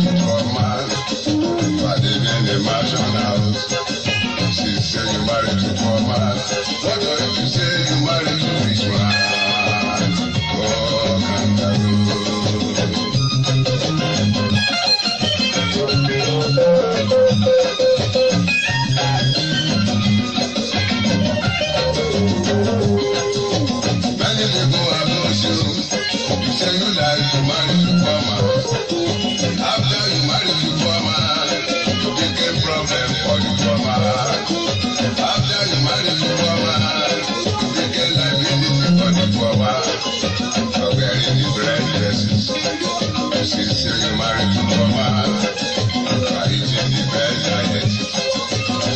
to command. But even the mansion house. She say you married to command. What do you say you married to rich man? Oh, kangaroo. Many people have no shoes. You say you like to marry to command. After you marry to command, you became problem for the command. After you marry to command, you became liability for the command. For wearing the red dresses. She say you marry to command. For eating the bed diet.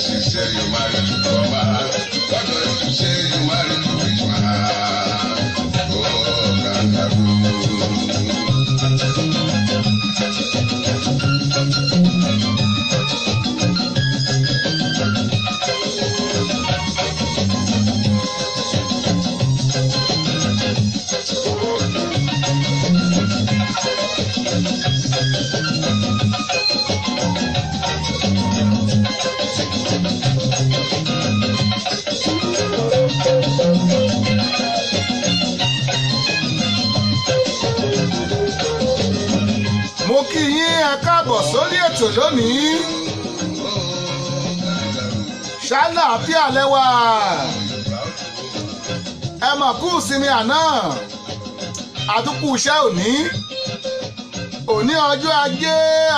She say you marry to command. What do you say you marry to rich man? Oh, kangaroo. Mo kí yín ẹ káàbọ̀ sórí ètò lónìí. Ṣàlàáfíà lẹ́wà. Ẹ mà kú ìsinmi àná. Àtúkù iṣẹ́ òní. Òní ọjọ́ ajé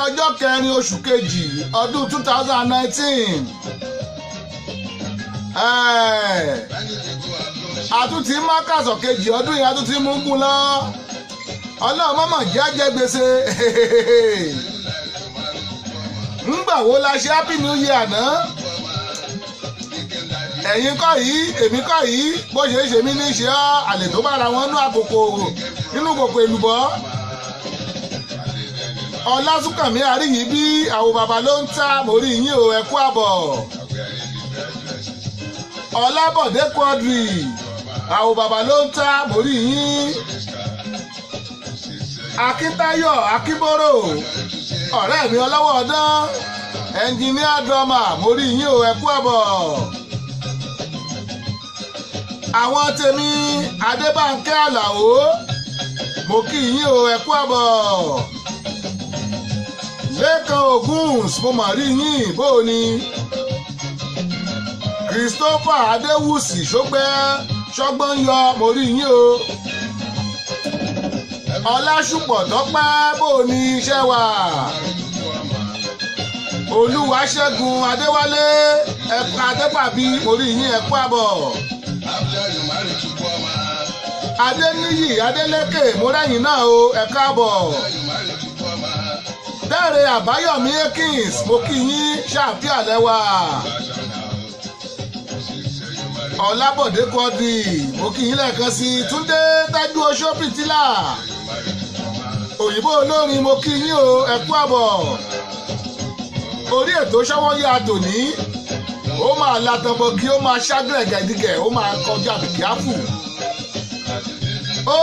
ọjọ́ kẹrin oṣù kejì ọdún 2019. Àtúntì mákàsọ̀ kejì ọdún yìí àtúntì mú gún lọ. Ọlọ́run mọ́mọ́ jẹ́ ajẹ́ gbèsè. Ńgbà wo la ṣe happy new year àná? Ẹ̀yin kọ́ yìí, èmi kọ́ yìí, bó ṣe é ṣe mí ní ṣe ọ́ àlè tó bára wọn nínú kòkò èlùbọ́. Ọlásùnkànmí àríyìn bí àwọn bàbá ló ń ta mórí yín o ẹ kú àbọ̀. Ọlábọ̀dé Quadri àwọn bàbá ló ń ta mórí yín. Akíntayọ̀ Akíbórò ọ̀rẹ́ mi ọlọ́wọ́ ọdán ẹnjìníà drama mórí yín o ẹ kú àbọ̀. Àwọn tèmi Adébánkẹ́ Àlàó mo kí yín o ẹ kú àbọ̀. Lékan Ògúns mo mà rí yín bó o ní. Christopher Adéwùsì ṣọ́gbọ́n yọ mo rí yín o. Ọlásùpọ̀ tọ́pẹ́ bó ní iṣẹ́ wà. Olúwaṣẹ́gun Adéwálé ẹ̀ka Adépàbí orí yín ẹ̀kú àbọ̀. Adéníyì Adélékè mórẹ́yìn náà o ẹ̀ka àbọ̀. Dáre Àbáyọ̀mí Akins mo kí yín ṣàfíà lẹ́wà. Ọlábọ̀dé Quadri mo kí yín lẹ́ẹ̀kan sí. Túndé Tájú Oṣó Pìtìlà òyìnbó olórin mo kí yín o ẹ kú àbọ̀. Orí ètò Ṣọ́wọ́nyá tòní ó máa latọ̀bọ̀ kí ó máa ṣágẹ̀gẹ̀dígẹ̀ ó máa kọjá bìkíáfù. Ó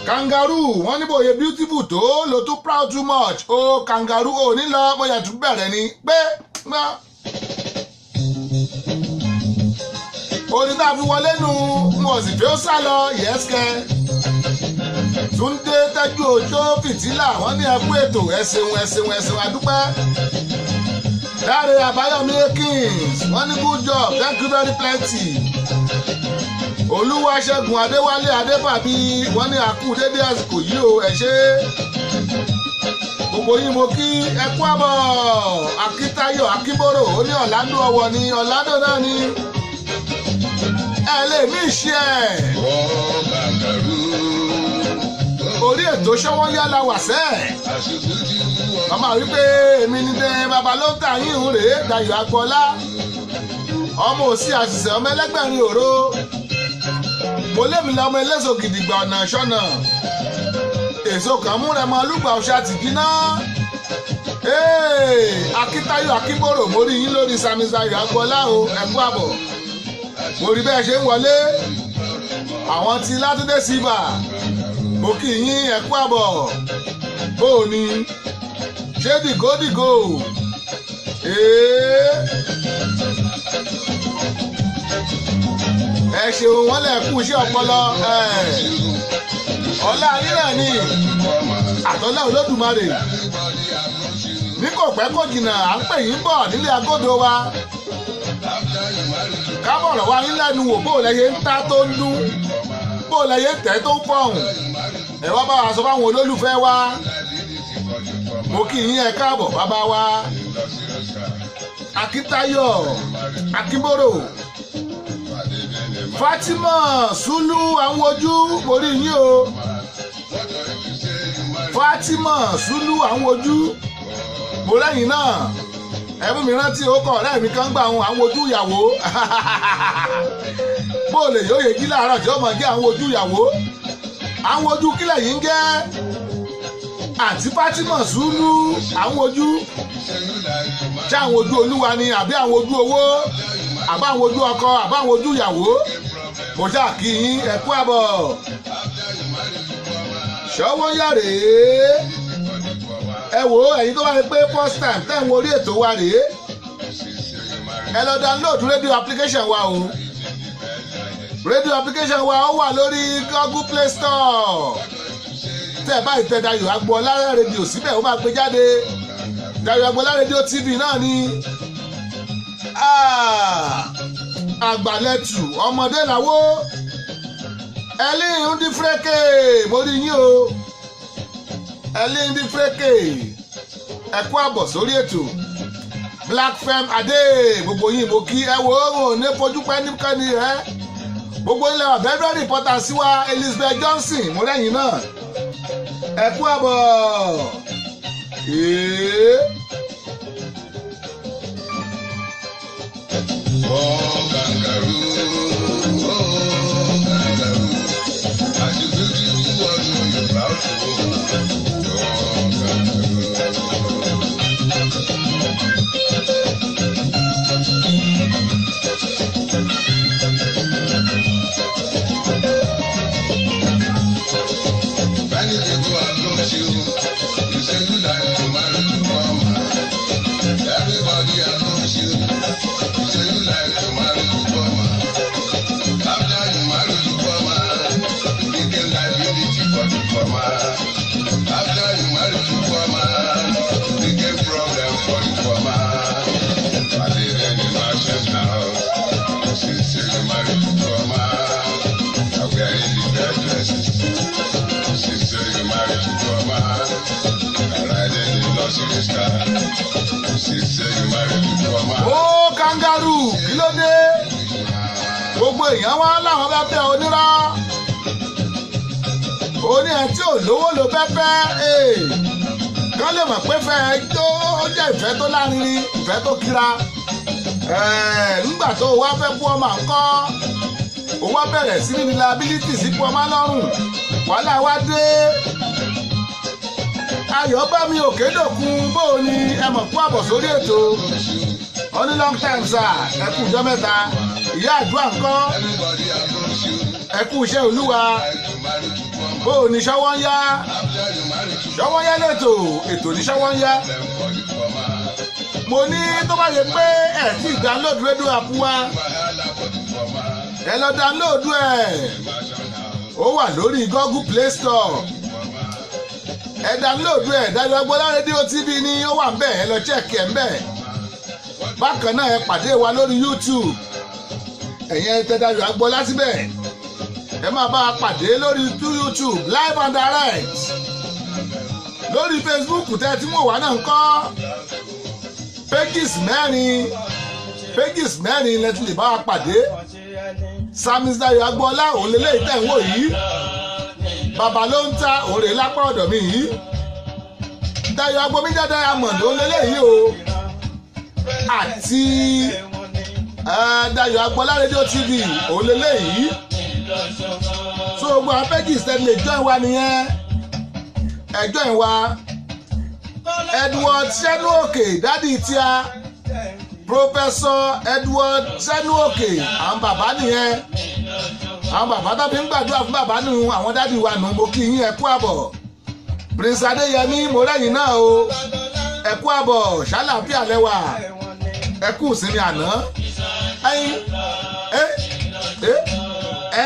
kangaroo wọ́n ní bòye beautiful tó lo too proud too much. Ó kangaroo ò ní lọ bóyá tún bẹ̀rẹ̀ ni pé gbọ́. Orin tá a fi wọlé nu wọn sì fi ó sá lọ yẹ́sìkẹ́. Túndé Tájú Oṣó Pìtìlà wọ́n ní ẹkú ètò ẹ̀sìn adúpẹ́. Dáre Àbáyọ̀mí Akins wọ́n ní good job thank you very plenty. Olúwaṣẹ́gun Adéwálé Adépàbí wọ́n ní àkú dédé àsìkò yìí o ẹ ṣé. Gbogbo yín mo kí ẹkú àbọ̀. Akíntayọ̀ Akíbórò ó ní Ọ̀làndó ọwọ́ ní Ọ̀làndó náà ní. Ẹ lè mí ṣe ẹ̀. Orí ètò Ṣọ́wọ́nyá la wà sẹ́ẹ̀. Ọmọ wípé èmi ní dé bàbá ló ń tà yín ń rèé Dayọ̀ Agbọ́lá. Ọmọ òsì àṣìṣe ọmọ ẹlẹ́gbẹ̀rin òro. Mo lémi lọ́mọ eléso gidigba ọ̀nà ṣọ́nà. Èso kan mú rẹ mọ lùgbà ọ̀ṣà tì jiná. Akíntayọ̀ Akíbórò mo rí yín lórí Sami Dayọ̀ Agbọ́lá o ẹ̀kú àbọ̀. Mo rí bẹ́ẹ̀ ṣe ń wọlé. Àwọn ti Látúndé Silva mo kí yín ẹ kú àbọ̀ bóò ni ṣé dìgódìgó ẹ ṣeun wọn lè kú iṣẹ́ ọpọlọ ọlá rírà ni àtọ́lá olódùmarè ní kò pẹ́ kò jìnnà à ń pè yín bọ̀ nílé agodo wa kábọ̀rọ̀ wa yín lẹ́nu wò bó lẹ́yẹ ń ta tó ń dún bó lẹ́yẹ ń tẹ́ tó ń fọ̀hún ẹ wá bá wa sọ fáwọn olólùfẹ́ wa mo kí yín ẹ káàbọ̀ bàbá wa Akíntayọ̀ Akínbórò Fatima Sulu àwọn ojú mo rí yín o Fatima Sulu àwọn ojú mo lẹ́yìn náà ẹbí mi rántí ó kọ̀ ọ̀rẹ́ mi kan gbà àwọn ojú ìyàwó bó lè yóò yẹ jí láàárọ̀ tí ó mọ̀ jẹ́ àwọn ojú ìyàwó àwọn ojú kílẹ̀ yìí ń jẹ́ àti Fatima Sulu àwọn ojú ṣé àwọn ojú olúwa ni àbí àwọn ojú owó àbá àwọn ojú ọkọ àbá àwọn ojú ìyàwó mo ṣáà kí yín ẹ kú àbọ̀ ṣọwọ́ yàrá ẹ wò ó ẹ̀yin tó wá rí pé first time tẹ́ ń wo orí ètò wa rèé ẹ lọ download radio application wa o radio application wa ó wà lórí Google Play Store tẹ́ ẹ báyìí tẹ Dayọ̀ Agboola rédíò síbẹ̀ ó máa gbé jáde Dayọ̀ Agboola rédíò TV náà ni àgbàlẹ̀tù ọmọdé làwọ̀ ẹlẹ́yìn ń dín fúrẹ́kẹ̀ mo rí yín o ẹlẹ́yìn dín fúrẹ́kẹ̀ ẹ kú àbọ̀ sórí ètò Black Fem Adé gbogbo yín mo kí ẹ wo òun ní fojú pẹ́ nípẹ́ni rẹ gbogbo ilẹ̀ wà bẹ́ẹ̀ bẹ́ẹ̀ rìpọ́tà sí wa Elizabeth Johnson mo rẹ́yìn náà ẹ kú àbọ̀ ó kangaroo kí ló dé gbogbo èèyàn wá láwọn bá fẹ́ onírọ́ oní ẹ̀ tí ò lówó ló fẹ́ kán lè mọ̀ pé fẹ́ tó jẹ́ ìfẹ́ tó lárinrin ìfẹ́ tó kíra nígbà tó wá fẹ́ kú ọmọ ńkọ́ ó wá bẹ̀rẹ̀ sí ní liability sí kú ọmọ lọ́rùn wàhálà wá dé Ayọ̀bámi Òkèdòkun bó o ní ẹ mọ̀ kú àbọ̀ sórí ètò only long time sir ẹ kú ìjọ mẹ́ta ìyá àdúrà ńkọ́ ẹ kú iṣẹ́ olúwa bó o ní ṣọwọ́ ń yá lẹ́tọ̀ ètò ní ṣọwọ́ ń yá mo ní tó bá yẹ pé ẹ ti download radio app wa ẹ lọ download ẹ ó wà lórí Google Play Store ẹ download ẹ Dayọ̀ Agboola rédíò TV ni ó wà ń bẹ̀ ẹ lọ check ẹ ń bẹ̀ bákan náà ẹ pàdé wa lórí YouTube ẹ̀yin ẹ tẹ Dayọ̀ Agboola síbẹ̀ ẹ máa bá a pàdé lórí YouTube live and direct lórí Facebook tẹ́ tí mo wà náà ń kọ́ pages mẹ́rin lẹ́tí lè bá a pàdé Samis Dayọ̀ Agboola òun lélẹ́yìí tẹ̀ ń wò yìí bàbá ló ń ta òrè lápá ọ̀dọ̀ mi yìí Dayọ̀ Agboola Diamond òun lélẹ́yìí o àti Dayọ̀ Agboola rédíò TV òun lélẹ́yìí so gbogbo àwọn pages tẹ́lẹ̀ lè join wa nìyẹn ẹ join wa Edward Senuoke dádì tíá Professor Edward Senuoke àwọn bàbá nìyẹn àwọn bàbá tó fi ń gbàdúrà fún bàbá nù àwọn dádì wa nù mo kí yín ẹ kú àbọ̀ Prince Adéyẹmí mo rẹ́yìn náà o ẹ kú àbọ̀ ṣàlàáfíà lẹ́wà ẹ kú ìsinmi àná ẹyin ẹ.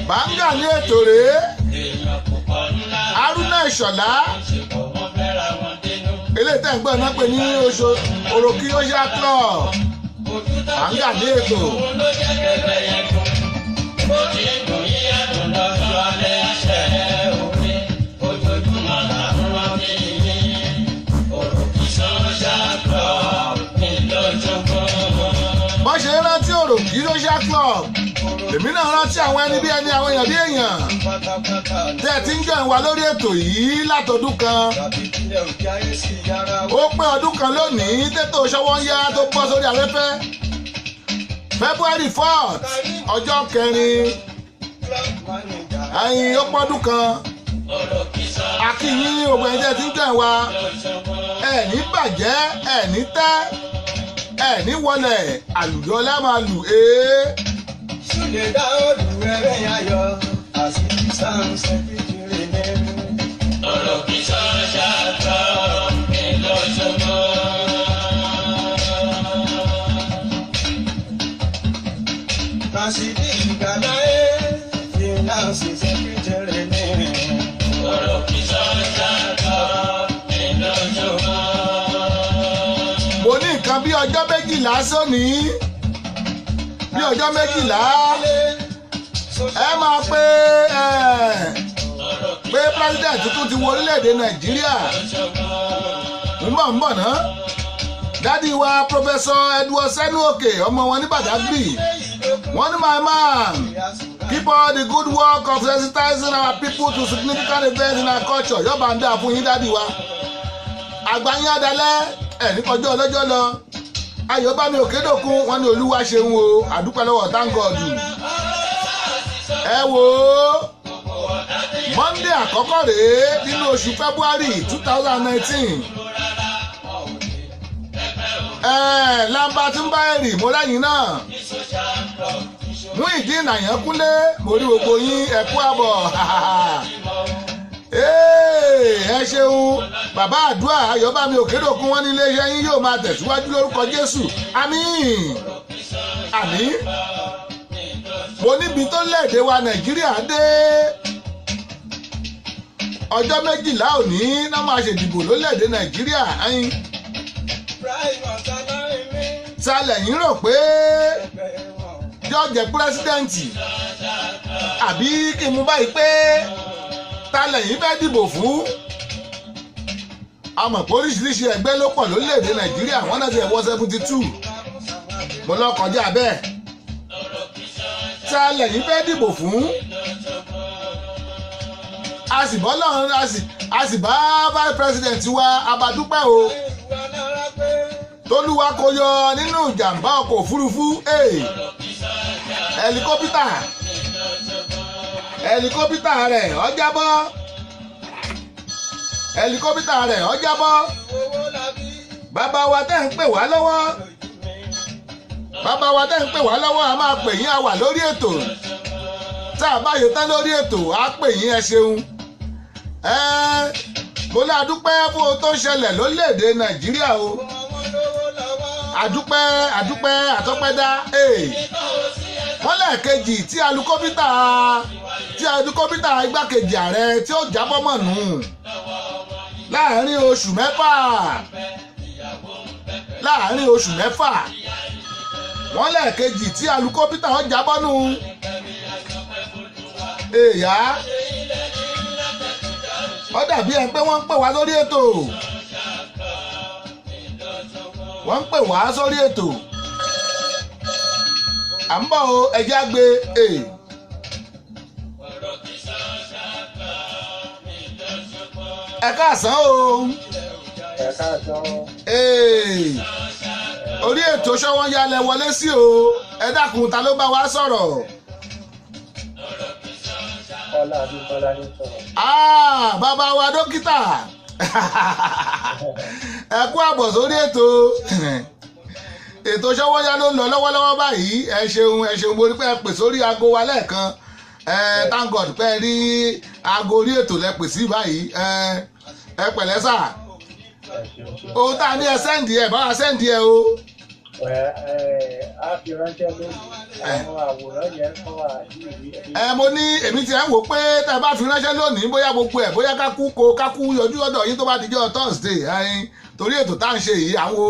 Bàńgà ní ètò rèé Haruna Ìṣọ̀lá eléyìí tẹ̀ ń gbọ́ náà pé ní oṣù Òròkì Social Club Bàńgà ní ètò. Bọ́n ṣe rántí Òròkì Social Club èmi náà rántí àwọn ẹni bí ẹni àwọn èèyàn bí èèyàn tẹ́ ẹ ti ń jọyìn wa lórí ètò yìí látọdún kan ó pé ọdún kan lónìí tètò Ṣówónyá tó bọ́ sórí afẹ́fẹ́ February 4th ọjọ́ 4 ẹ̀yìn ó pọ́dún kan akínyìn ògbà ẹni tẹ́ ẹ ti ń jọyìn wa ẹ̀ ní bàjẹ́ ẹ̀ ní tẹ́ ẹ̀ ní wọlé àlùjọ lámàlù Súlè dá olùwẹ̀rẹ̀ ayọ̀ àsìkò sáǹsẹ̀ fìdíre mẹ́rin. Òròkì Social Club ńlọ́sọ̀gbọ́. Kàṣídì ìgbàláyé fìnánsì sẹ́kítẹ̀rẹ̀ mẹ́rin. Òròkì Social Club ńlọ́sọ̀gbọ́. Mo ní nǹkan bí ọjọ́ 12 sónìí. Bí ọjọ́ 12 ẹ máa pé president tuntun ti wọ orílẹ̀-èdè Nàìjíríà ń bọ̀ ná dádì wa Professor Edward Senuoke ọmọ wọn ní Badagry wọ́n ní my man keep all the good work of sensitizing our people to significant events in our culture yọba ń dà fún yín dádì wa àgbáyé adalẹ́ ẹ̀ ní kọjọ́ ọlọ́jọ́ lọ. Ayọ̀bámi Òkèdòkun wọn ní Olúwa ṣeun o àdúpẹ́ lọ́wọ́ thank God. Ẹ wò ó Monday àkọ́kọ́ rèé nínú oṣù February 2019 Lamba tí ń bá ẹ̀rì mo lẹ́yìn náà Muyideen Àyànkúnlé mo rí gbogbo yín ẹ kú àbọ̀ ẹ ṣeun bàbá àdúrà Ayọ̀bámi Òkèdòkun wọn ní iléeṣẹ́ yín yóò máa tẹ̀síwájú lórúkọ Jésù àmín àmín. Mo níbi tó lẹ́ẹ̀dẹ̀ wa Nàìjíríà dé ọjọ́ 12 òní náà máa ṣèdìbò lólẹ́ẹ̀dẹ̀ Nàìjíríà ẹ̀yìn. Sálẹ̀ yín rò pé yóò jẹ́ pírẹ́sídẹ́ǹtì àbí kí n mú báyìí pé ta lẹ́yìn fẹ́ dìbò fún àmọ́ pé oríṣiríṣi ẹgbẹ́ ló pọ̀ lórílẹ̀‐èdè Nàìjíríà wọ́n náà ti ẹ̀wọ́ 72 mo lọ kọjá bẹ́ẹ̀ ta lẹ́yìn fẹ́ dìbò fún a sì bọ́ lọ́run a sì bá vice president wa abadúpẹ́ o tólúwa kó yọ nínú ìjàmbá ọkọ̀ òfurufú ẹlikọ́pítà rẹ̀ ó jábọ́ bàbá wa tẹ́ ń pè wá lọ́wọ́ a máa pè yín a wà lórí ètò tá a bá yọ tán lórí ètò a pè yín ẹ ṣeun mo lá dúpẹ́ fún ohun tó ń ṣẹlẹ̀ lórílẹ̀‐èdè Nàìjíríà o àdúpẹ́ àtọ́pẹ́dá wọ́n lẹ́ẹ̀kejì tí alukópítà igbákejì ààrẹ tí ó jábọ́ mọ̀ nù láàárín oṣù mẹ́fà wọ́n lẹ́ẹ̀kejì tí alukópítà ó jábọ́ nù èyá ó dàbí ẹ pé wọ́n ń pè wá lórí ètò à ń bọ̀ o ẹjẹ́ àgbẹ̀ ẹ káàsán o orí ètò Ṣówónyá lẹ wọlé sí o ẹ dákun ta ló bá wa sọ̀rọ̀. Kọ́lá Abímbọ́lá ní sọ̀rọ̀. Bàbá wa dókítà ẹ kú àbọ̀ sórí ètò Ṣọ́wọ́nyá ló ń lọ lọ́wọ́lọ́wọ́ báyìí. Ẹ ṣeun mo rí pé ẹ pè sórí aago wa lẹ́ẹ̀kan. Thank God pé ẹ rí aago orí ètò lẹ pè sí báyìí. Ẹ pẹ̀lẹ́ sà. Ohun tá a ní ẹ sẹ́ǹdì ẹ bá wa sẹ́ǹdì ẹ o. A fi ránṣẹ́ lónìí àwọn àwòrán yẹn kọ́ wà ní Mo ní èmi ti ẹ̀ ń wò pé tẹ́ ẹ bá fi ránṣẹ́ lónìí bóyá gbogbo ẹ̀ bóyá kákú yọjú ọ̀dọ̀ yín tó bá dijọ́ Thursday torí ètò tá à ń ṣe yìí àwọn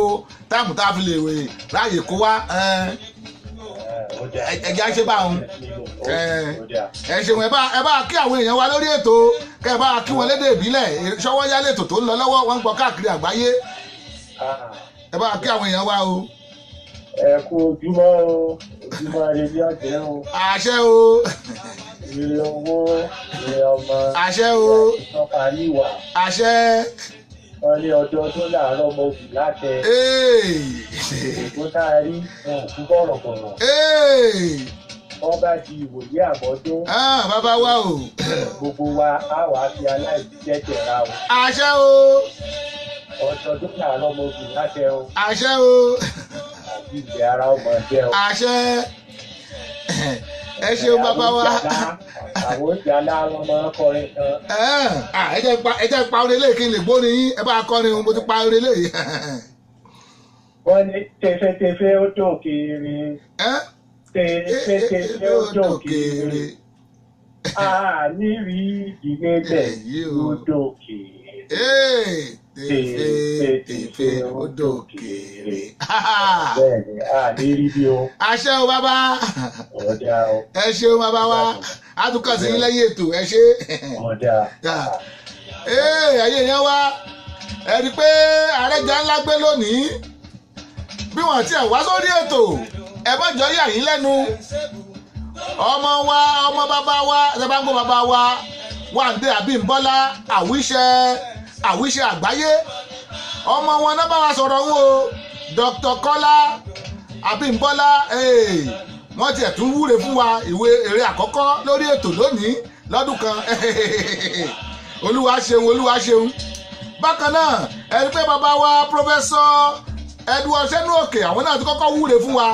táàmù tá a fi lè ráàyè kó wá ẹ̀jẹ̀ á ṣe bá wọn. Ẹ ṣeun ẹ bá kí àwọn èèyàn wa lórí ètò kẹ́ ẹ bá kí wọn lédè ìbílẹ̀ Ṣọ́wọ́nyá lètò tó ń lọ lọ́wọ́ wọn ń gbọ́ káàkiri àgbáyé. Ẹ bá kí àwọn èèyàn wa o. Ẹ kú ojúmọ́ o, ojúmọ́ rẹ ní ọ̀jẹ́ o. Àṣẹ o. Ire owó, ire ọmọ. Àṣẹ o. Ìtọ́ka ní ìwà. Àṣẹ. Wọ́n ní ọdọọdún láàárọ̀ ọmọ òbí láṣẹ. Èkó tá a rí wọn ò kú bọ̀rọ̀bọ̀rọ̀. Wọ́n bá di ìwòye àmọ́dún. Bàbá wa o. Gbogbo wa á wàá fi aláìsíṣẹ́ tẹ̀ra o. Àṣẹ o. Ọdọọdún láàárọ̀ ọmọ òbí láṣẹ o. Àṣẹ o. Àti ìgbẹ́ ara ọmọ ẹgbẹ́ o. Àṣẹ. Ẹ ṣeun bàbá wa. Àwọn oúnjẹ aláwọ̀ máa ń kọrin kan. Ẹ jẹ́ pa orin eléyìí kí n lè gbórin yín ẹ bá kọrin mo ti pa orin eléyìí. Wọ́n ní tẹfẹ́tẹfẹ́ ó dòkèèrè. Tẹfẹ́tẹfẹ́ ó dòkèèrè. Àníri ìdílé bẹ̀ ó dòkèèrè. Tẹfẹ́tẹfẹ́ ó dòkèèrè. Bẹ́ẹ̀ni, àníri bí o. Àṣẹ o bàbá. Ọ̀dà o. Ẹ ṣeun bàbá wa. A tún kàn sí yín lẹ́yìn ètò ẹ ṣe. Ọ̀dà. Ayé yẹn wá ẹ rí i pé àrẹ́jà ńlá gbé lónìí bí wọ́n ti ẹ̀ wá sórí ètò ẹ bá jọ yà yín lẹ́nu ọmọ wa ọmọ bàbá wa ẹ bá ń gbọ́ bàbá wa Wándé Abímbọ́lá àwíṣẹ́ àgbáyé ọmọ wọn náà bá wa sọ̀rọ̀ ń o Dr. Kọ́lá Abímbọ́lá wọ́n tiẹ̀ tún wúre fún wa ìwé eré àkọ́kọ́ lórí ètò lónìí lọ́dún kan olúwa ṣeun bákan náà ẹni pé bàbá wa Pọfẹ́sọ̀ Edward Senuoke àwọn náà ti kọ́kọ́ wúre fún wa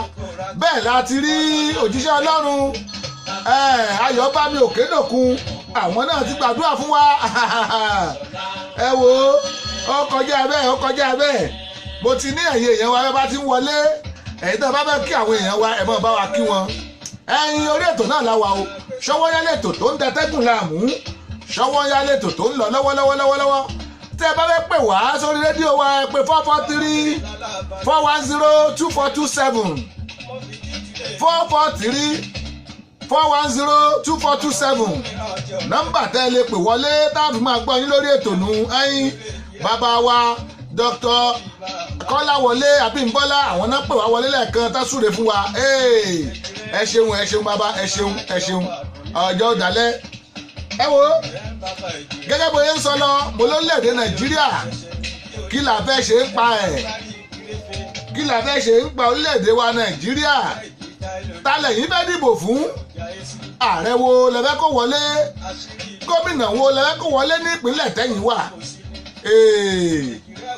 bẹ́ẹ̀ láti rí òjíṣẹ́ Ọlọ́run Ayọ̀bámi Òkèdòkun àwọn náà ti gbàdúrà fún wa ẹ wo ó kọjá bẹ́ẹ̀ mo ti ní ẹ̀yin èèyàn wa bá ti ń wọlé ẹ̀yin tó bá bá kí àwọn èèyàn wa ẹ máa bá wa kí wọn ẹ̀yin orí ètò náà la wà o Ṣọ́wọ́nyá lètò tó ń dẹtẹ́gùn láàmú Ṣọ́wọ́nyá lètò tó ń lọ lọ́wọ́lọ́wọ́ tẹ́ ẹ bá fẹ́ pè wá sórí rédíò wa ẹ pè 443-410-2427 443-410-2427 nọ́mbà tẹ́ ẹ lè pè wọlé táàbí máa gbọ́ yín lórí ètò nù ẹ̀yin bàbá wa Dr. Kọ́láwọlé Abímbọ́lá àwọn náà pè wá wọlé lẹ́ẹ̀kan tá súre fún wa ẹ ṣeun bàbá ẹ ṣeun ọjọ́ ìdálẹ́ ẹ wo gẹ́gẹ́ bóyá ń sọ lọ mo lórílẹ̀‐èdè Nàìjíríà kí la fẹ́ ṣe ń pa orílẹ̀‐èdè wa Nàìjíríà ta lẹ̀yin fẹ́ dìbò fún ààrẹ wo lẹ́fẹ́ kó wọlé gómìnà wo lẹ́fẹ́ kó wọlé ní ìpínlẹ̀ tẹ́yìn wà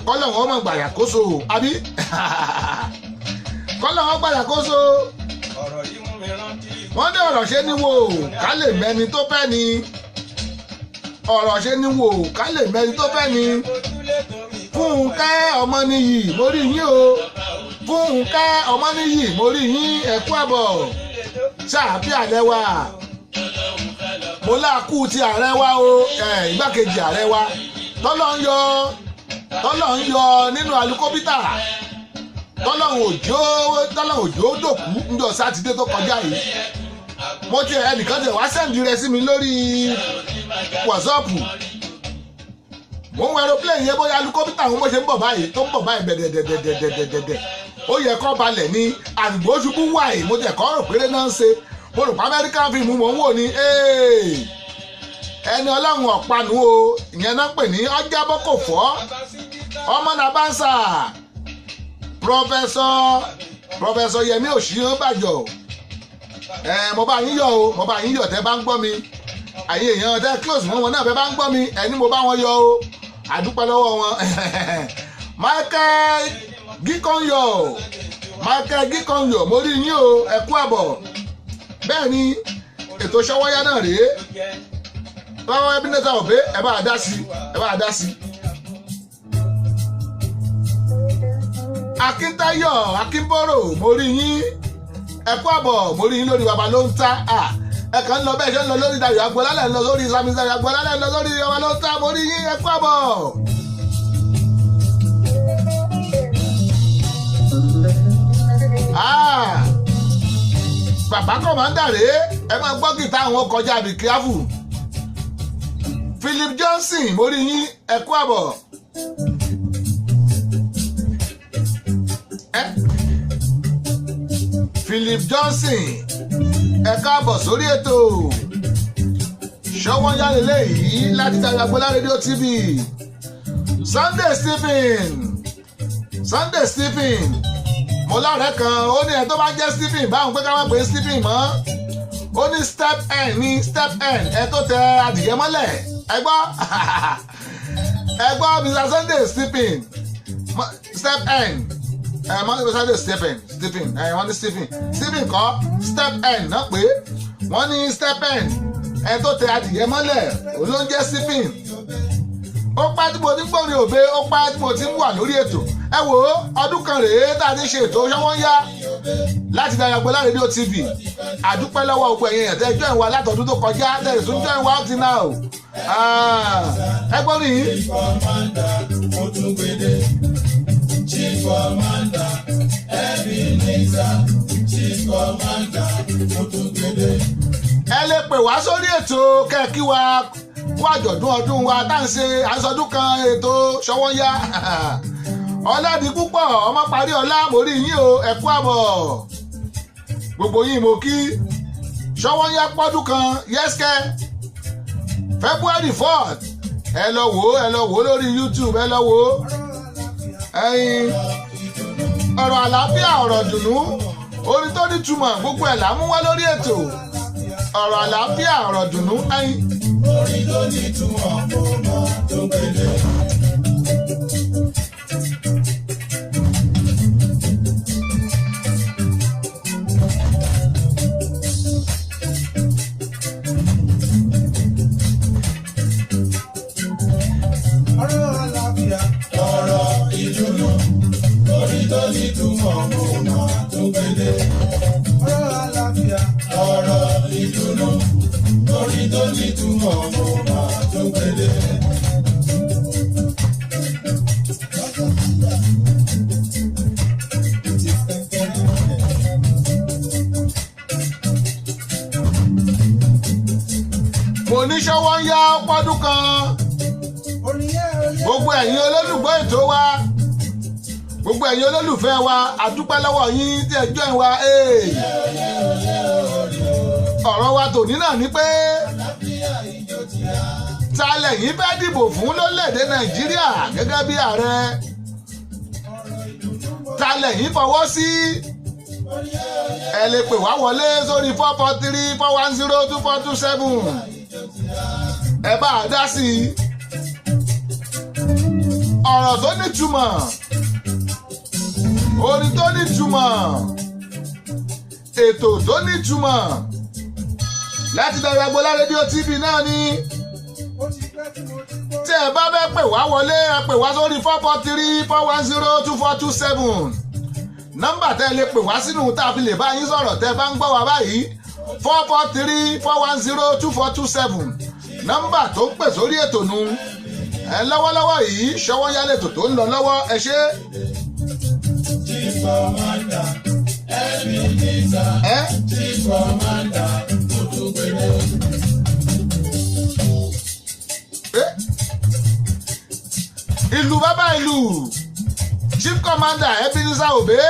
kọ́lọ̀ wọn mọ̀ gbàyàkóso àbí kọ́lọ̀ wọn gbàyàkóso wọ́n ní ọ̀rọ̀ ṣe ni wò ká lè mẹ́ni tó fẹ́ ni ọ̀rọ̀ ṣe ni wò ká lè mẹ́ni tó fẹ́ ni Fúnkẹ́ Ọmọníyì mo rí yín o Fúnkẹ́ Ọmọníyì mo rí yín ẹ kú àbọ̀ ṣáàbí ààrẹ wa mo láàkú ti ààrẹ wa o igbákejì ààrẹ wa tọ́lọ́ ń yọ nínú alukóbítà tọ́lọ́hún òjò dòkú níjọ́ sátidé tó kọjá yìí mo ti ẹnìkan tẹ̀ wá sẹ́ǹdì rẹ sí mi lórí wọ̀sọ́ọ̀pù mo ń wọ aeroplane yẹn bóyá alukóbítà àwọn bó ṣe ń bọ̀ báyìí tó ń bọ̀ báyìí bẹ̀dẹ̀dẹ̀dẹ̀dẹ̀dẹ̀ ó yẹ kó balẹ̀ ní àdìgbò ṣubú wáyé mo tẹ̀ kọ́ rò péré náà ń ṣe mo rò pé American film mò ń wò ní ẹni Ọlọ́run ọ̀panu o ìyẹn náà pè ní ọjàbọ̀ kò fọ́ ọmọ náà bá ń sà Pọfẹ́sọ̀ Yẹmí Ọ̀ṣínbàjò mo bá yín yọ̀ tẹ́ bá ń gbọ́ mi àyè èèyàn tẹ́ close mọ́ wọn náà fẹ́ bá ń gbọ́ mi ẹni mo bá wọn yọ o àdúpẹ́ lọ́wọ́ wọn Michael Gíkọ̀nyọ̀ mo rí yín o ẹ kú àbọ̀ bẹ́ẹ̀ ni ètò Ṣọ́wọ́nyá náà rèé báwọn ẹbí nẹ́ta òbé ẹ bá dá sí. Akíntayọ̀ Akínbọ́rò mo rí yín ẹ kú àbọ̀ mo rí yín lórí baba ló ń ta ẹ kàn ń lọ bẹ́ẹ̀ ṣe ń lọ lórí Dayọ̀ Agboola lẹ́ ń lọ lórí Sami Dayọ̀ Agboola lẹ́ ń lọ lórí baba ló ń ta mo rí yín ẹ kú àbọ̀. Bàbá kọ̀mándà rèé ẹ máa gbọ́ gìtá àwọn kọjá be careful. Philip Johnson mo rí yín ẹ kú àbọ̀. Philip Johnson ẹ káàbọ̀ sórí ètò Ṣọ́wọ́nyá lélẹ́yìí láti Dayọ̀ Agboola rédíò TV. Sunday Stephen mo lọ́rẹ̀ẹ́ kan ó ní ẹ tó bá jẹ́ Stephen báwọn pé ká má pè é Stephen mọ́ ó ní step n ẹ tó tẹ adìyẹ mọ́lẹ̀ ẹ gbọ́ Mr. Sunday Stephen step n wọ́n ní Stephen kọ́ step n náà pé wọ́n ní step n ẹ tó tẹ adìyẹ mọ́lẹ̀ òun ló ń jẹ́ Stephen ó pẹ́ tí mo ti ń gbórin òbe ó pẹ́ tí mo ti ń wà lórí ètò ẹ wò ó ọdún kan rèé tá a ti ṣe ètò Ṣọ́wọ́nyá láti Dayọ̀ Agboola rédíò TV àdúpẹ́ lọ́wọ́ gbogbo ẹ̀yin ẹ̀tẹ́ ẹjọ́ ìwà látọ̀dún tó kọjá tẹ̀lé tó ń jọ́ ìwà up till now ẹ gbọ́ mi. Chief Commander Ebenezer Chief Commander Motúngbèdé. Ẹ lè pè wá sórí ètò kẹ́ẹ̀kí wa kó àjọ̀dún ọdún wa tá à ń ṣe àṣọdún kan ètò Ṣọ́wọ́nyá ọlọ́dì púpọ̀ ọmọ parí ọlá mo rí yín o ẹ kú àbọ̀ gbogbo yín mo kí Ṣọ́wọ́nyá pọ́dún kan yẹ́sìkẹ́ February 4th ẹ lọ wò ó lórí YouTube ẹ lọ wò ó ọ̀rọ̀ àlàáfíà ọ̀rọ̀ dùnú orin tó nítumọ̀ gbogbo ẹ̀ là ń mú wá lórí ètò ọ̀rọ̀ àlàáfíà ọ̀rọ̀ dùnú orin tó nítumọ̀ kò mọ̀ tó gbélé. Mo ní Ṣọ́wọ́nyá pọ́dún kan gbogbo ẹ̀yin olólùgbọ́ ètò wa gbogbo ẹ̀yin olólùfẹ́ wa àdúpẹ́ lọ́wọ́ yín tí ẹ join wa ọ̀rọ̀ wa tòní náà ni pé ta lẹ̀yin fẹ́ dìbò fún lórílẹ̀‐èdè Nàìjíríà gẹ́gẹ́ bí ààrẹ ta lẹ̀yin fọwọ́ sí ẹ lè pè wá wọlé sórí 443-410-2427 ẹ bá a dá sí i ọ̀rọ̀ tó nítumọ̀ orin tó nítumọ̀ ètò tó nítumọ̀ láti Dayọ̀ Agboola rédíò TV náà ni tí ẹ bá fẹ́ pè wá wọlé ẹ pè wá sórí 443-410-2427 nọ́mbà tẹ́ lè pè wá sínú tá a fi lè bá yín sọ̀rọ̀ tẹ́ bá ń gbọ́ wá báyìí 443-410-2427 nọ́mbà tó ń pè sórí ètò nu ẹ lọ́wọ́lọ́wọ́ yìí Ṣọ́wọ́nyá lètò tó ń lọ lọ́wọ́ ẹ ṣé. Chief Commander Ebenezer Chief Commander Motúngbèdé. Ìlú bàbá ìlú Chief Commander Ebenezer Obey.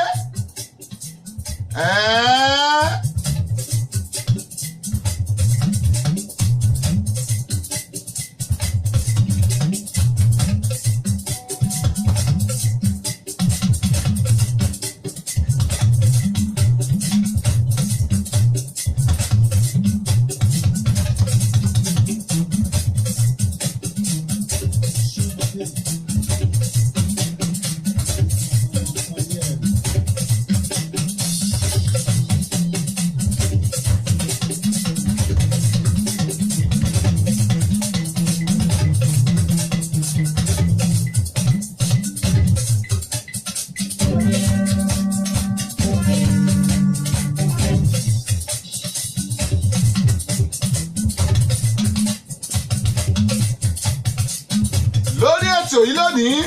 lónìí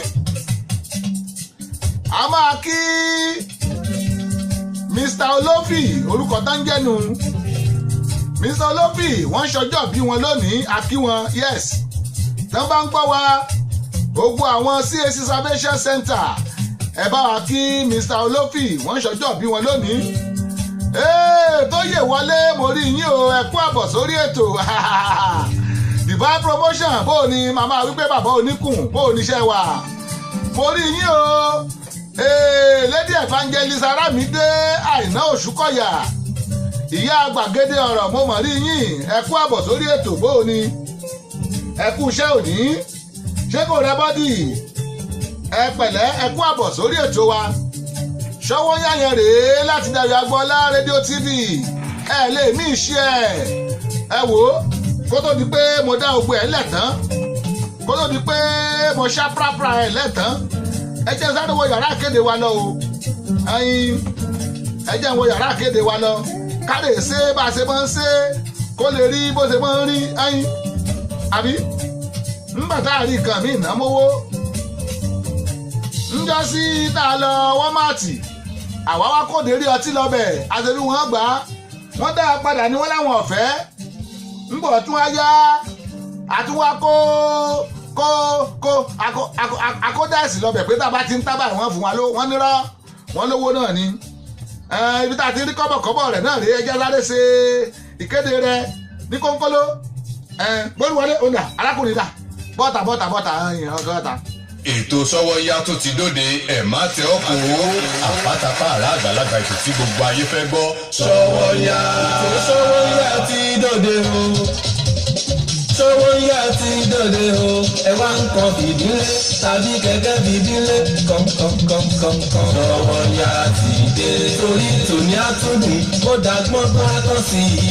a máa kí Mr. Olófì orúkọ tó ń jẹ́nu Mr. Olófì wọ́n ṣọjọ́ bí wọn lónìí a kí wọn yes tán bá ń gbọ́ wa gbogbo àwọn CAC Salvation Center ẹ bá wa kí Mr. Olófì wọ́n ṣọjọ́ bí wọn lónìí tó yè wọlé mo rí yín o ẹ kú àbọ̀ sórí ètò Divine Promotion bó o ní màmá wípé bàbá oníkùn bó o níṣẹ́ wà mo rí yín o Lady Evangelist Aramide Àìná Òṣùkọ̀yà ìyá gbàgede ọ̀rọ̀ mo mọ̀ rí yín ẹ kú àbọ̀ sórí ètò bó o ní ẹ kú iṣẹ́ òní ṣé kò rẹ bọ́dì ẹ pẹ̀lẹ́ ẹ kú àbọ̀ sórí ètò wa ṣọwọ́ yáyẹn rèé láti Dayọ̀ Agboola rédíò TV ẹ lè mí ṣe ẹ wò ó kó tó di pé mo dá ogun ẹ lẹ́tàn kó tó di pé mo ṣá prapra ẹ lẹ́tàn ẹ jẹ́ sáré wo yàrá kéde wa lọ o ẹ jẹ́ wo yàrá kéde wa lọ ká lè ṣe bá a ṣe máa ń ṣe kó lè rí bó ṣe máa ń rí àbí nígbà tá a rí nǹkan mí ìnámówó ńjọ́ sí tá a lọ wọ́n máàtì àwa wá kóde rí ọtí lọ́bẹ̀ àṣẹbí wọn gbà á wọ́n dá a padà ní wọ́n láwọn ọ̀fẹ́ ńgbọ̀ tún á yá àtúwá akódáìsì lọ́bẹ̀ pé tá a bá ti ń tábà wọ́n fún wa wọ́n nírọ́ wọ́n lówó náà ni ibi tá a ti rí kọ́bọ̀kọ́bọ̀ rẹ̀ náà rí ẹjẹ́ sáré ṣe ìkéde rẹ̀ ní kónkóló gbóríwọlé ọ̀nà arákùnrin dà bọ́tà ọ̀gá ètò Sọ́wọ́nyá tó ti dóde ẹ̀ má tẹ ọkọ̀ owó àpátápá àrà àgbàlagbà ètò tí gbogbo ayé fẹ́ gbọ́. Sọ́wọ́nyá ètò Sọ́wọ́nyá ti dóde o Sọ́wọ́nyá ti dóde o ẹ wá ń kan fìdílé tàbí kẹ̀kẹ́ fìdílé kọ̀ǹkọ̀ǹkọ̀ǹkọ̀ǹ. Sọ́wọ́nyá ti dé torí tòní àtúndùn ó dàgbọ́n tó á tán sí i.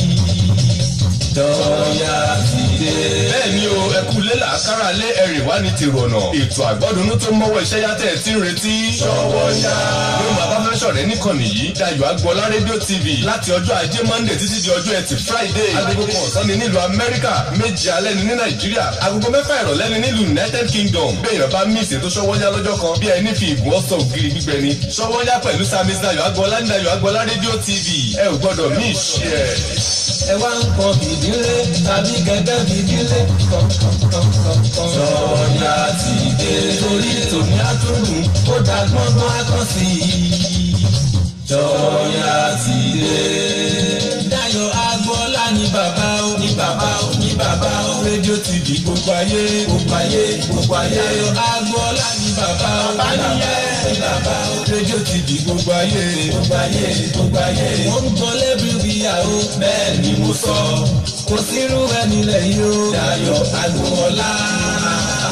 Sọ́wọ́nyá ti dé. Bẹ́ẹ̀ni o ẹkú lélà kára lé ẹrìn wá ní tìrọ̀nà ètò àgbọ́dúnú tó mọ́wọ́ iṣẹ́ yàtẹ̀ tí ń retí. Sọ́wọ́nyá ló ń bàbá fẹ́ sọ̀rẹ́ níkànnì yìí Dayọ̀ Agboola rédíò TV láti ọjọ́ ajé Monday títí di ọjọ́ ẹtì Friday agogo kan ọ̀sán ni nílùú Amẹ́ríkà méjì alẹ́ ni ní Nàìjíríà agogo mẹ́fà ìrọ̀lẹ́ ni nílùú United Kingdom bẹ́ẹ̀ bá mísì tó Sọ́wọ́nyá lọ́jọ́ kan bí ẹni fi ìgùn ọ̀sán ògiri gbígbẹ ni Sọ́wọ́nyá pẹ̀lú Samis Dayọ̀ Agboola ní Dayọ̀ Agboola rédíò TV ẹ ò gbọ́dọ̀ míss ẹ̀. Ẹ wá ń kan fìdílé tàbí gẹ́gẹ́ fìdílé kọ̀ọ̀kọ̀ọ̀kọ̀. Sọ́wọ́nyá ti dé torí tòní àtúndùn ó dàgbọ́n tó á tán sí i. Sọ́wọ́nyá ti dé. Dayọ̀ Agboola ní bàbá o ní bàbá o ní bàbá o rédíò TV gbogbo ayé gbogbo ayé gbogbo ayé. Dayọ̀ Agboola ní bàbá o ní bàbá o rédíò TV gbogbo ayé gbogbo ayé gbogbo ayé. Wọ́n ń gbọ́ lẹ́bí ìyàwó bẹ́ẹ̀ ni mo sọ kò sírú ẹni lẹ́yìn o. Dayọ̀ Agboola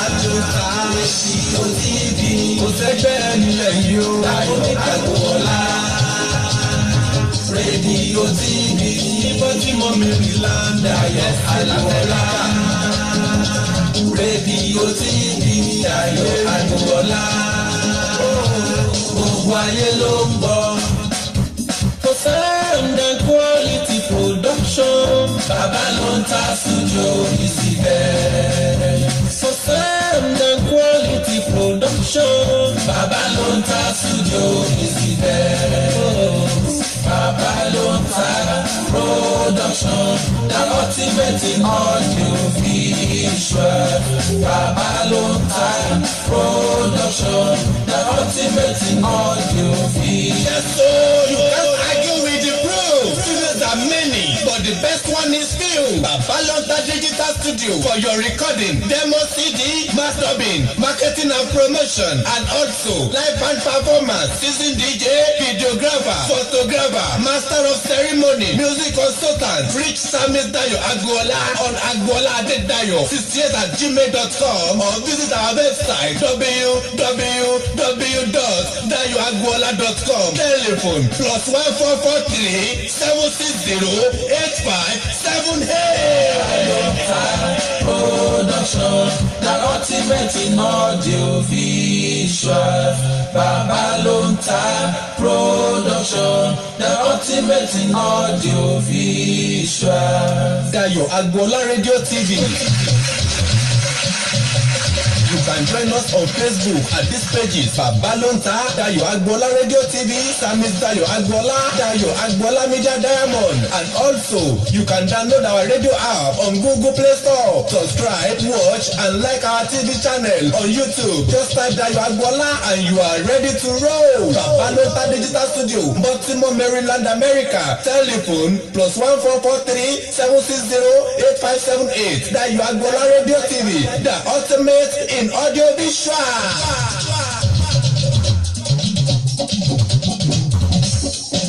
àjọta rédíò TV kò sẹ́gbẹ́ ẹni lẹ́yìn o. Dayọ̀ Agboola rédíò TV níbo tí mo mìíràn láńdà Dayọ̀ Agboola rédíò TV Dayọ̀ Agboola gbogbo ayé ló ń bọ̀. For sound and quality production, Babalonta Studio is the best. For sound and quality production, Babalonta Studio is the best. Babalonta Production, the ultimate in audio visual. Babalonta Production, the ultimate in audio visual. Yes, so you can't argue with the proof. Studios are many, but the best one is few. Babalonta Digital Studio for your recording, demo CD, mastering, marketing and promotion, and also live band performance, seasoned DJ, videographer, photographer, master of ceremony, music consultant. Reach Samis Dayọ̀ Agboola on agbooladedayo68@gmail.com or visit our website www.dayoagboola.com. Telephone +1443 760-8578. Production, the ultimate in audio visual. Babalonta Production, the ultimate in audio visual. Dayọ̀ Agboola Radio TV. You can can join us on Facebook at these pages: Babalonta, Dayo Agbola Radio TV, Samis Dayo Agbola, Dayo Agbola Media Diamond, and also you can download our radio app on Google Play Store. Subscribe, watch, and like our TV channel on YouTube. Just type Dayo Agbola and you are ready to roll. Babalonta Digital Studio, Baltimore, Maryland, America. Telephone +1443 760 8578. Dayo Agbola Radio TV, the ultimate in audio visual.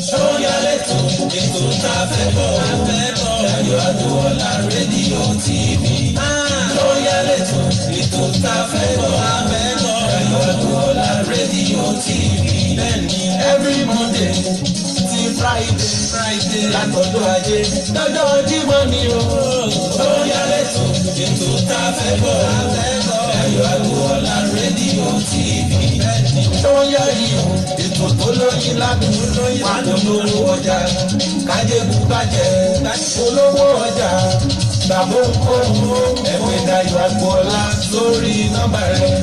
Sọ́yàlẹ́tò ètò tá a fẹ́ bọ̀ Dayo Agbola rédíò TV. Sọ́yàlẹ́tò ètò tá a fẹ́ bọ̀ Dayo Agbola rédíò TV. Bẹ́ẹ̀ni every Monday ti Friday látọjọ́ Ajé lọ́jọ́ Jímọ̀ ni o. Sọ́yàlẹ́tò ètò tá a fẹ́ bọ̀ Dayo Agbola rédíò TV. Sọ́yà yìí o ètò tó lóyìn ládùúgbò wà lólówó ọjà kájébù bàjẹ́ olówó ọjà gbàgbó kóhùn ẹ̀wẹ̀ Dayo Agbola lórí nọ́mbà rẹ̀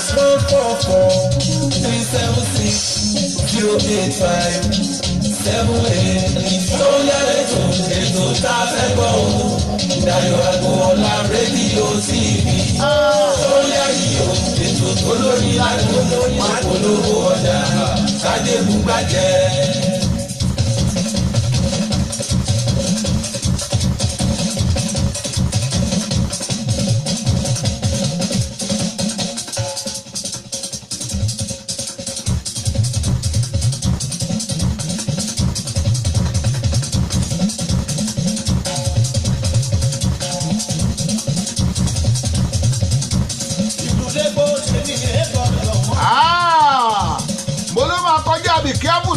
+444-376-085-78. Sọ́yàlẹ́tò ètò tá a fẹ́ gbọ́ o Dayo Agbola rédíò TV. Sọ́yà yìí o ètò tó lóyìn ládùúgbò wà lólówó ọjà kájébù bàjẹ́.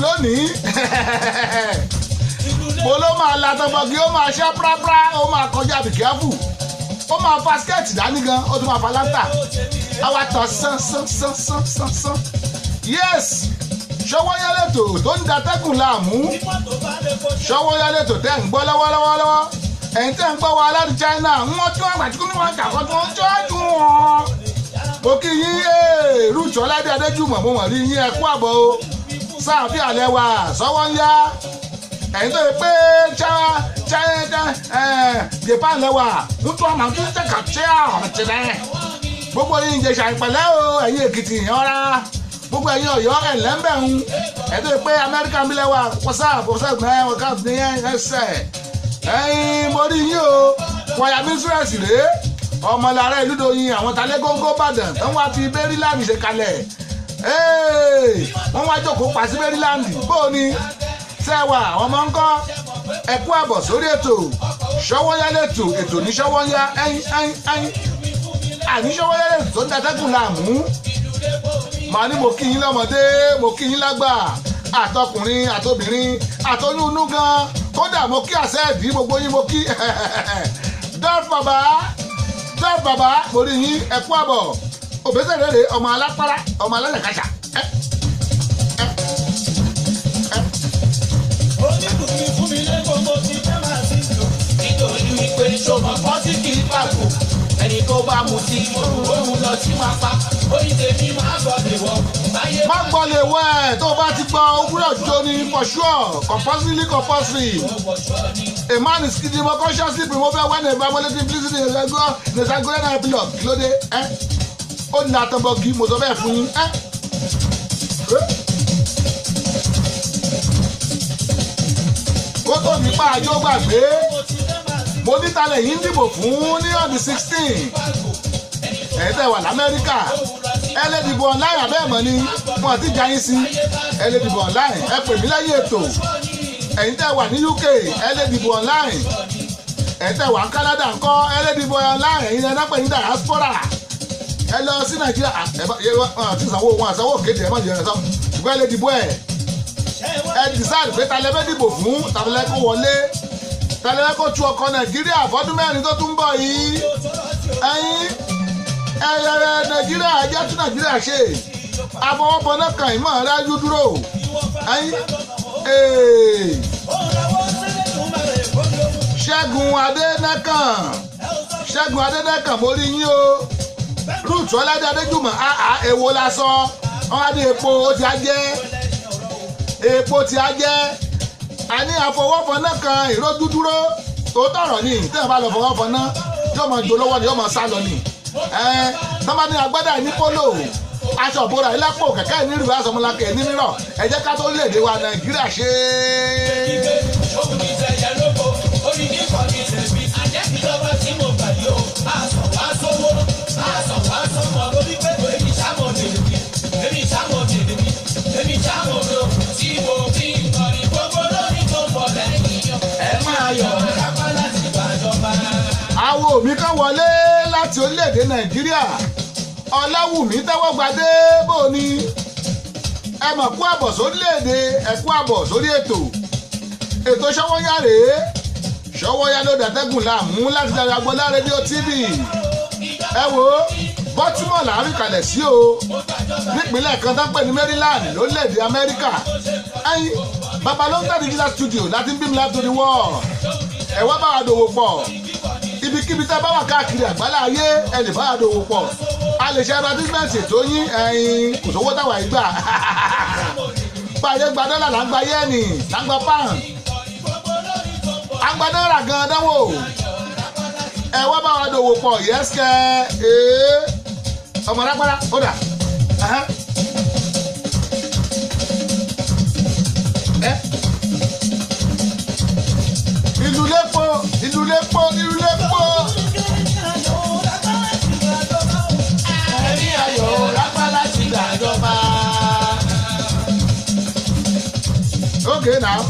Lónìí mo ló máa la tọmọgì ó máa ṣe prápra ó máa kọjá bìkẹ́fù ó máa fa skẹ́ẹ̀tì dání gan ó tún máa fa láńtà àwa tọ̀ sán. Yes, Ṣówónyálètò tó ń datẹ́kùn láàmú Ṣówónyálètò tẹ́ ń gbọ́ lọ́wọ́lọ́wọ́ ẹ̀yin tẹ́ ń gbọ́ wa láti China wọ́n tún àgbàtúkú ní wọn kàkọ́ tó ń tọ́jú wọn. Mo kí yín Ruth Ọládé Adéjùmọ̀ mo mọ̀ rí yín ẹ kú àbọ̀ o sáàfin àlẹ́ wa Ṣówónyá ẹ̀yin tó yẹ pé Japan lẹ́wà ń tún àmà tún tẹ̀ka ṣé àwọn ti rẹ̀ gbogbo yín jẹ ṣàìpẹ̀lẹ́ o ẹ̀yin Èkìtì ìyanra gbogbo ẹ̀yin Ọ̀yọ́ ẹ̀lẹ́mbẹ̀hún ẹ̀yin tó yẹ pé Amẹ́ríkà ń bí lẹ́wà wọ́sáàpù ní ẹsẹ̀ ẹ̀yin mo rí yín o wọ̀nyà mísírẹ̀sì rèé ọmọlára Ìlúdòyìn àwọn talẹ́gógó Ìbàdàn tó ń wá fi Maryland ṣe kalẹ̀ wọ́n wá jókòó pa sí Maryland bóò ni sẹ́wà àwọn ọmọ ń kọ́ ẹ̀kú àbọ̀ sórí ètò Ṣówónyálètò ètò ní Ṣówónyá àní Ṣówónyálètò tó ń datẹ́kùn láàmú màá ní mo kí yín lọ́mọdé mo kí yín lágbà àtọkùnrin àtobìnrin àtọyúnú gan kódà mo kí àṣẹ́ẹ̀dì gbogbo yín mo kí Dọ́f bàbá mo rí yín ẹ̀kú àbọ̀ òbẹ́sẹ̀rẹ̀rẹ̀ ọmọ alápárá ọmọ alálẹ̀káṣà. onídùúgbì fún mi lẹ́kọ̀ọ́ mo ti fẹ́ máa ti lò nítorí wípé ṣọmọ kan tí kì í pàgò ẹni tó bá mu sí òun lọ sí máa pa oyin tèmi máa gbọ́ lè wọ. má gbọ́ lè wọ ẹ̀ tó o bá ti gbọ́ òwúrọ̀ jó ni for sure compulsory. A man is kidney but consciously promoted when a violating implicit in the Zagorena epilogue kí ló dé ó ní àtọ̀bọ̀gì mo sọ bẹ́ẹ̀ fún yín kó tó nípa àjọ gbàgbé mo ní talẹ̀ yìí ń dìbò fún ní ọdún 16 ẹ̀yin tẹ́ wà l'Amẹ́ríkà ẹ lè dìbò online abẹ́ẹ̀ mọ́ ni wọn ti já yín sí ẹ lè dìbò online ẹ pè mí lẹ́yìn ètò ẹ̀yin tẹ́ wà ní UK ẹ lè dìbò online ẹ̀yin tẹ́ wà ní Canada ńkọ́ ẹ lè dìbò online ẹ̀yin ẹ̀ náà pè ní diaspora ẹ lọ sí Nàìjíríà àti ìsanwó wọn àsanwó kéde ẹ má jẹ ẹ sọ ṣùgbọ́n ẹ lè dìbò ẹ decide pé talẹ́ fẹ́ dìbò fún talẹ́ kó wọlé talẹ́ kó tu ọkọ̀ Nàìjíríà fọ́dún mẹ́rin tó tún bọ̀ yìí ẹ̀yin Nàìjíríà jẹ́ tún Nàìjíríà ṣe àfọwọ́bọ náà kàn ìmọ̀ rájú dúró ẹ̀yin Ṣẹ́gun Adénẹ́kàn mo rí yín o rúùtù ọládé adéjùmọ̀ èwo lásán wọn á ní epo ó ti á jẹ́ epo ti á jẹ́ àní àfọwọ́fọ́nà kan ìrójú dúró tó tọ̀rọ̀ ní tẹ́lẹ̀ bá lọ fọwọ́fọ́nà yóò máa jò lọ́wọ́ ni yóò máa sá lọ ni tọ́ba ní agbádá ní polo aṣọ òbora ìlápò kẹ̀kẹ́ ní rìbá sọmọlákẹ́ ní mìíràn ẹ jẹ́ ká tó léde wa nàìjíríà ṣe àwọn òmí kan wọlé láti orílẹ̀-èdè nàìjíríà ọláwùmí tẹ́wọ́ gbadé bò ní ẹ mọ̀ kú àbọ̀ sórílẹ̀-èdè ẹ kú àbọ̀ sórí ètò ṣọwọ́yá rèé ṣọwọ́yá ló dàtẹ́gùn láàmú láti dára Agbọ́lá rédíò TV ẹ wo Baltimore là ń rìn kalẹ̀ sí o nípínlẹ̀ kan tó ń pè ní Maryland lórílẹ̀-èdè Amẹ́ríkà ẹ̀yin Babalonta Digital Studio láti ń bí mi láti the world ẹ wá bá wa dòwò pọ̀ ibikíbi tá a bá wà káàkiri àgbálá ayé ẹ lè bá wa dòwò pọ̀ a lè ṣe advertisement ètò yín ẹ̀yin kò sówó táwa yìí gbà báyé gba dọ́là là ń gba yẹ́nì là ń gba pound à ń gba náírà gan-an dánwò ẹ wá bá wa dòwò pọ̀ yẹ́sìkẹ́ ọmọ rápárá ó dà ìlú lépo ìlú lépo ìlú lépo. ẹ̀rí ayọ̀ rápá láti gbàjọba. Okay now.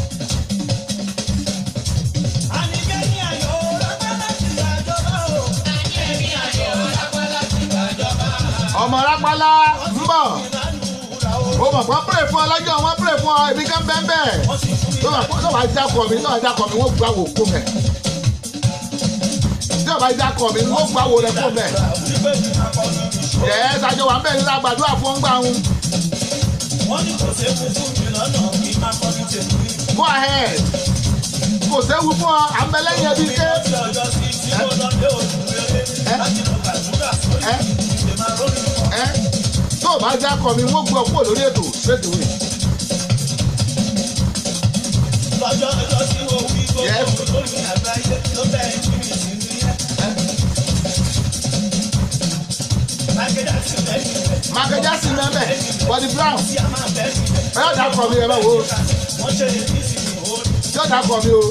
ọmọ rápálá ń bọ̀ o mọ̀ pé pèrè fún ọ lọ́jọ́ wọn pèrè fún ọ ibi kan bẹ́ẹ̀ tó bá jákọ̀ mi wọ́n gba wò kó mẹ́ tó bá jákọ̀ mi wọ́n gba wò rẹ̀ kó mẹ́ yẹ́ ṣàjọ wà ń bẹ̀ nígbà gbàdúrà fún ọgbà wọn. Go ahead kò séwu fún ọ àmbẹ́lẹ́yìn ẹbí ké. tó o bá jákọ̀ mi wọ́n gbọ́ kúrò lórí ètò straight away. Michael Jackson mẹ́mẹ́ Bobby Brown yóò dákọ̀ mi ẹ bá wo yóò dákọ̀ mi o.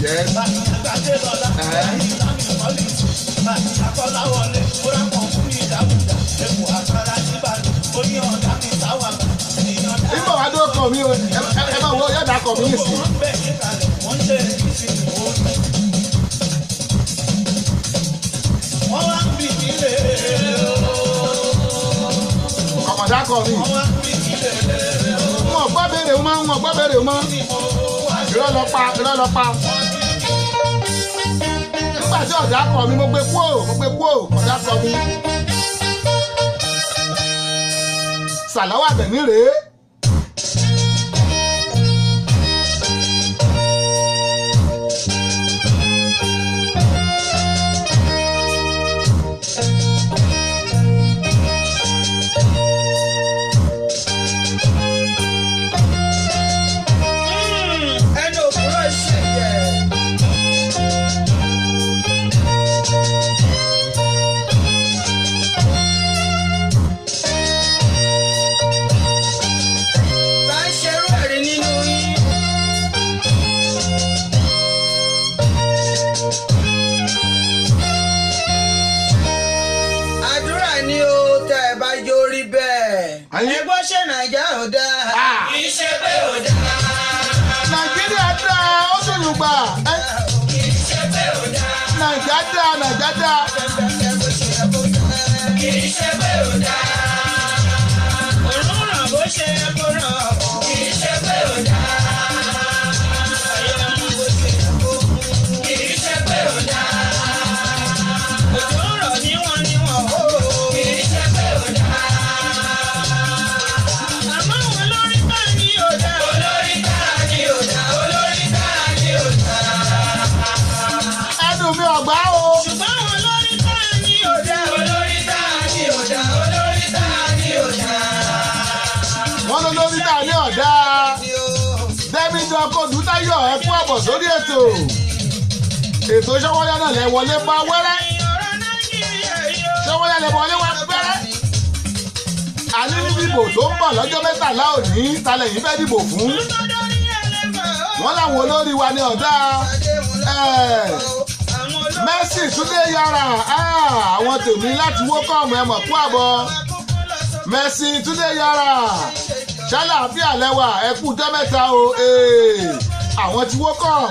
Yes. Ibò wa dó kọ̀ mi o ẹ bá wo yóò dákọ̀ mi nìsín. Ọmọdé akọ mi. Wọ́n gbọ́ béèrè mọ́, wọ́n gbọ́ béèrè mọ́. Irọ́ lọ pa. Nígbà tí ọ̀dà akọ mi, mo gbé kúò, ọ̀dà akọ mi. Sàláwà Àbẹ̀ní rèé. Ẹgbọ́n ṣe Nàìjíríà ò dáa. Kì í ṣe pé ò dáa. Nàìjíríà dáa, ó dùn gbà. Kì í ṣe pé ò dáa. Nàìjíríà dáa. Kì í ṣe pé ò dáa. Òrùn ràn bó ṣe yẹ kó ràn. Kì í ṣe pé ò dáa. Ayọ̀ mú bó ṣe yẹ kó mú. Kì í ṣe pé ò dáa. Òjò ń rọ̀ níwọ̀n ó. Kì í ṣe pé ò dáa. lórí ètò Ṣọ́wọ́nyá náà lẹ wọlé bá wẹ́rẹ́ Ṣọ́wọ́nyá lẹ wọlé wá wẹ́rẹ́ àní ní dìbò tó ń bọ̀ lọ́jọ́ mẹ́tàlá òní talẹ̀ yìí fẹ́ dìbò fún wọ́n láwọn olórí wa ní ọ̀dà Mercy Túndé Yàrá àwọn tèmi láti wókọ̀ọ̀mù ẹ̀mọ̀ kú àbọ̀ Mercy Túndé Yàrá ṣàlàáfíà lẹ́wà ẹ̀kú tẹ́mẹ́ta o àwọn tí wókọ̀ọ̀mù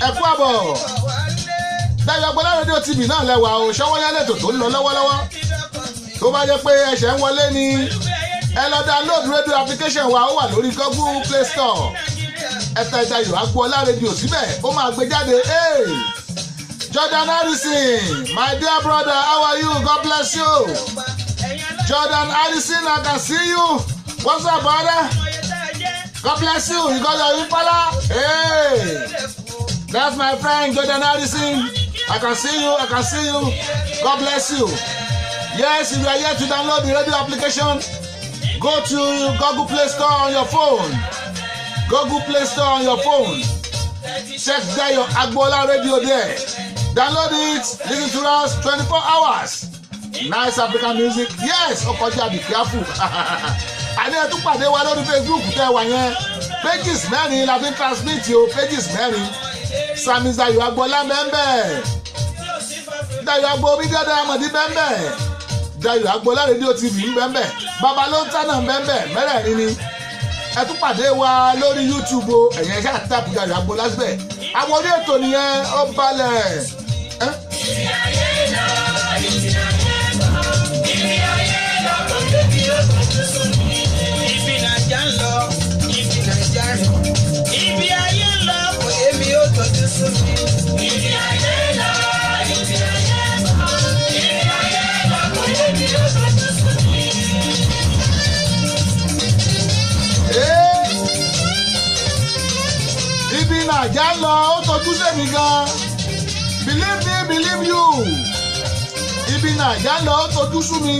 ẹ̀kú àbọ̀ Dayọ̀ Agbọ́lá rédíò TV náà lẹ́wà o Ṣọ́wọ́nyá lẹ́tò tó ń lọ lọ́wọ́lọ́wọ́ tó bá jẹ́ pé ẹ̀ṣẹ̀ ń wọlé ni ẹ lọ download radio application wa ó wà lórí Google Play Store ẹ̀ta Dayọ̀ Agbọ́lá rédíò síbẹ̀ ó máa gbé jáde. Jordan Harrison, my dear brother, how are you? God bless you. Jordan Harrison, I can see you. What's up, brother? God bless you. You got your Impala? Hey, that's my friend Jordan Harrison. I can see you. I can see you. God bless you. Yes, if you are here to download the radio application, go to Google Play Store on your phone. Google Play Store on your phone. Check Dayọ̀ Agbọ́lá radio there. Download it, listen to us 24 hours. Nice African music. Yes, ọkọjá be careful. Àní ẹ tún pàdé wa lórí Facebook tẹ́ wà yẹn. Pages mẹ́rin la fi transmit o, pages mẹ́rin. Sami Dayọ̀ Agbọ́lá bẹ́ẹ̀. Dayọ̀ Agbọ́lá omi dáadáa Amadi bẹ́ẹ̀. Dayọ̀ Agbọ́lá rédíò TV bẹ́ẹ̀. Bàbá ló ń tánà bẹ́ẹ̀ mẹ́rẹ̀ẹ̀rin ni. Ẹ tún pàdé wa lórí YouTube o, ẹ̀yẹn ṣáà tàbí Dayọ̀ Agbọ́lá síbẹ̀. Àwọn orí ètò nìyẹn ó balẹ̀. Ibi ayé lọ, ibi ayé lọ, kò débi ó kojú sùn mí. Ibi Nàìjà ń lọ, ibi Nàìjà ń lọ. Ibi ayé lọ, kò débi ó kojú sùn mí. Ibi ayé lọ, ibi ayé lọ. Ibi ayé lọ, kò débi ó kojú sùn mí. Ibi Nàìjà ń lọ, ó tojú sẹ́mi gan. Believe me, believe you. Ibi Nàìjà lọ ó tojú sú mi.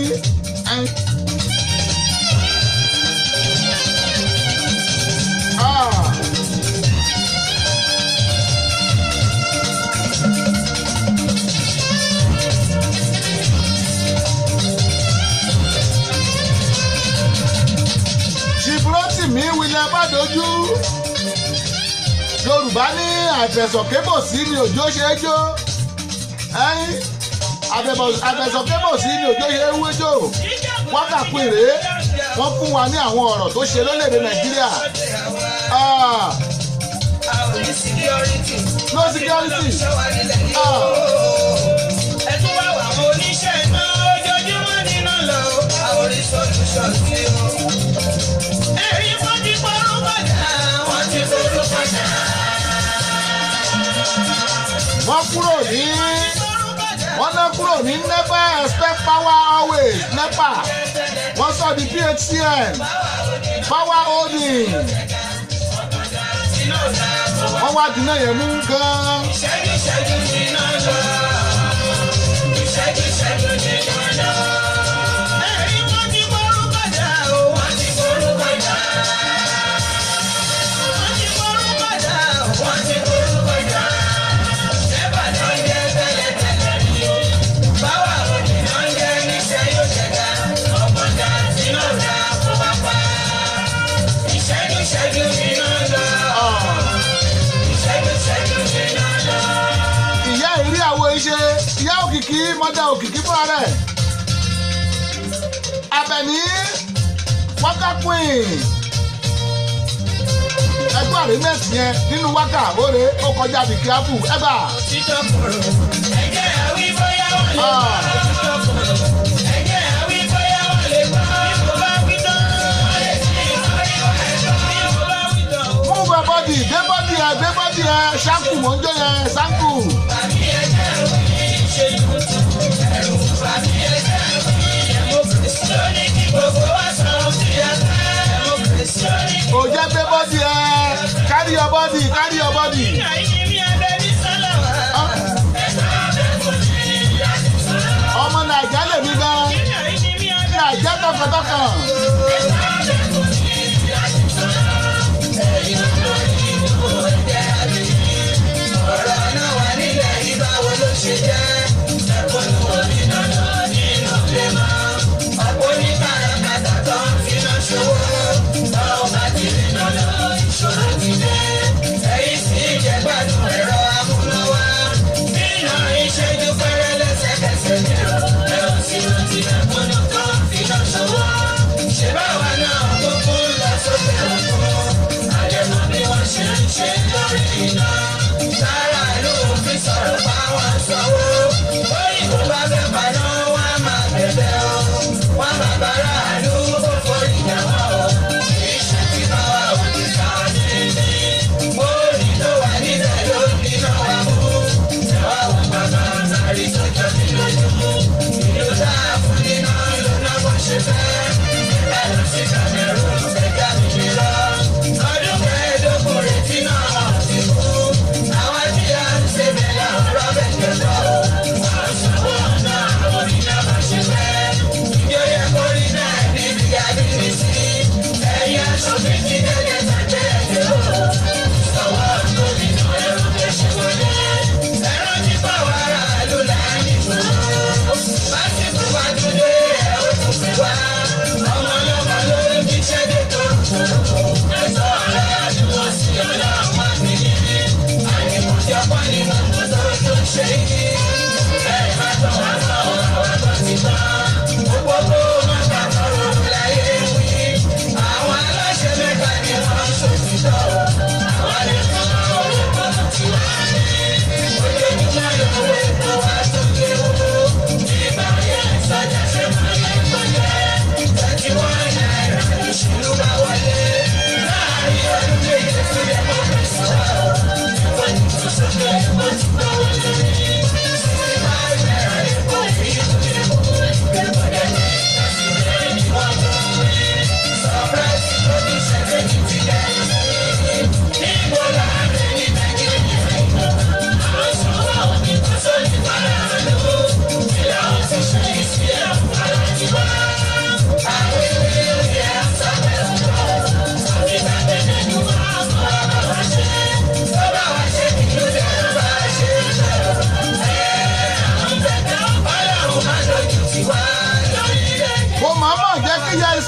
Ṣìbúrọ́tì mi wílẹ̀ bá dojú. Yorùbá ní àfẹ̀sọ̀kébòsí ni òjò ṣe é jó àfẹ̀sọ̀kébòsí ni òjò ṣe é wéjò wọ́n kà pín rèé wọ́n fún wa ní àwọn ọ̀rọ̀ tó ṣe lórílẹ̀‐èdè Nàìjíríà. No security. Ẹ tún wá wà àwọn oníṣẹ́ iná ojoojúmọ́ nínú lọ àwọn oríṣiríṣi sí wọn. Èyí wọ́n ti gbọ́rọ̀ padà wọ́n ti gbọ́rọ̀ padà. Wọ́n ná kúrò ní NEPA expect power always NEPA wọ́n sọ di PHCN power holding wọ́n wá dínà yẹn mú gan-an. Ìṣẹ́jú nínú lọ. Ìṣẹ́jú nínú lọ. Èyí wọ́n ti gbọ́rọ̀ padà o. Wọ́n ti gbọ́rọ̀ padà. Wọ́n ti gbọ́rọ̀ padà. Wọ́n ti gbọ́rọ̀ padà. Ìyá ìrí àwo iṣẹ́ ìyá òkìkí mọ́dà òkìkí fúnra rẹ̀ Àbẹ̀ní wákà queen ẹgbẹ́ àrímẹ́sì yẹn nínú wákà òre ó kọjá bìkí ápù ẹgbà. Títọ́ kòrò ẹ̀jẹ̀ àwí bóyá wọ́n lè gbọ́. Títọ́ kòrò ẹ̀jẹ̀ àwí bóyá wọ́n lè gbọ́. Bí mo bá wí tán wọ́n lè sí ìwọ́rí wọ́n lè gbọ́. Bí mo bá wí tán. Move your body, gbé bọ́dì ẹ̀ ṣáǹkù mò ń jó yẹn ṣáǹkù. Bàbí ẹ̀jẹ̀ òní ṣe tuntun ẹ̀rù bàbí ẹ̀jẹ̀ òní democracy. Lónìí kí gbogbo wa sọ̀rọ̀ sí ẹ̀ka democracy. Ò jẹ́ gbé bọ́dì ẹ̀ carry your body. Ọmọ Nàìjà lèmi gan. Nàìjà tọkàntọkàn.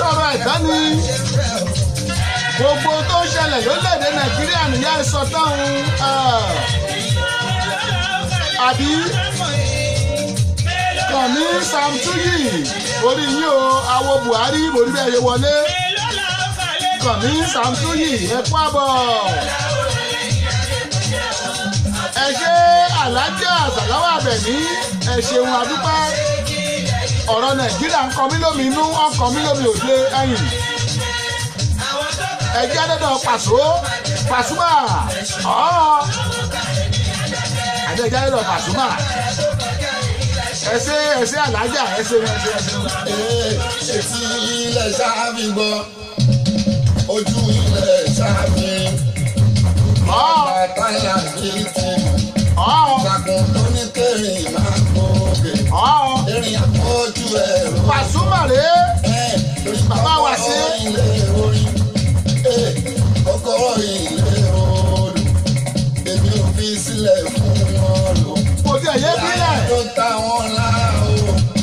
sọ̀rọ̀ ẹ̀tàn ni gbogbo tó ń ṣẹlẹ̀ lórílẹ̀‐èdè nàìjíríà nìyá ìsọ táwọn àbí kànmí Samtuyi orí yín o awo Buhari borí bẹ́ẹ̀ ṣe wọlé kànmí Samtuyi ẹ kú àbọ̀ ẹ ṣe alájà Sàláwà Àbẹ̀ní ẹ ṣeun adúpẹ́ ọ̀rọ̀ nàìjíríà ń kọ mí lómi inú ń kọ mí lómi òde ẹ̀yìn ẹjẹ́ dandan Pasuma àdéjẹ́ dandan Pasuma ẹsẹ̀ alájà ẹsẹ̀. etí ilẹ̀ sáàmì gbọ́ ojú ilẹ̀ sáàmì bàtàlà ní ti ṣàkùn tó ní kẹrin máa gbòógè erin àpọ̀jù ẹ̀rọ. Pasuma rè é bàbá wa sí. Kọ́kọ́rọ́ ilé olù èmi ò fi sílẹ̀ fún wọn lò. Kò tí ẹ̀ yé bílẹ̀. Tó ta wọn lára o.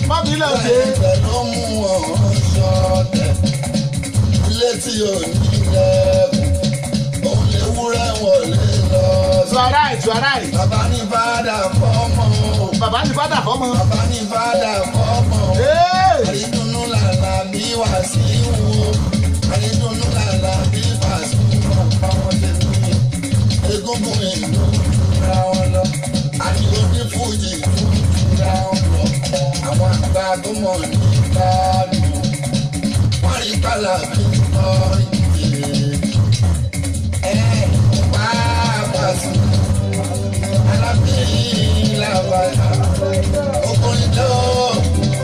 Má bílẹ̀ òde. Ẹgbẹ́ ló mú wọn ṣọ̀tẹ̀. Ilé tí ò ní lẹ́kùn. Òun lè wúrẹ́ wọlé lọ. Tuarai. Bàbá ní bàdà fọ́mọ. Bàbá ní bàdà fọ́mọ. Bàbá ní bàdà fọ́mọ. Àrídùnnú làlà bí wà sí wo. Àrídùnnú làlà bí wà sí wo. Àwọn tèmi egungun ìlú ra wọn lọ. Àti oní fújì ra wọn lọ. Àwọn àgbà tó mọ̀ ní ìbáàdùn. Wọ́n rí kálá bí lọ ìdè. Pàápàá sí alábìrin làbàdà. Ọkùnrin tó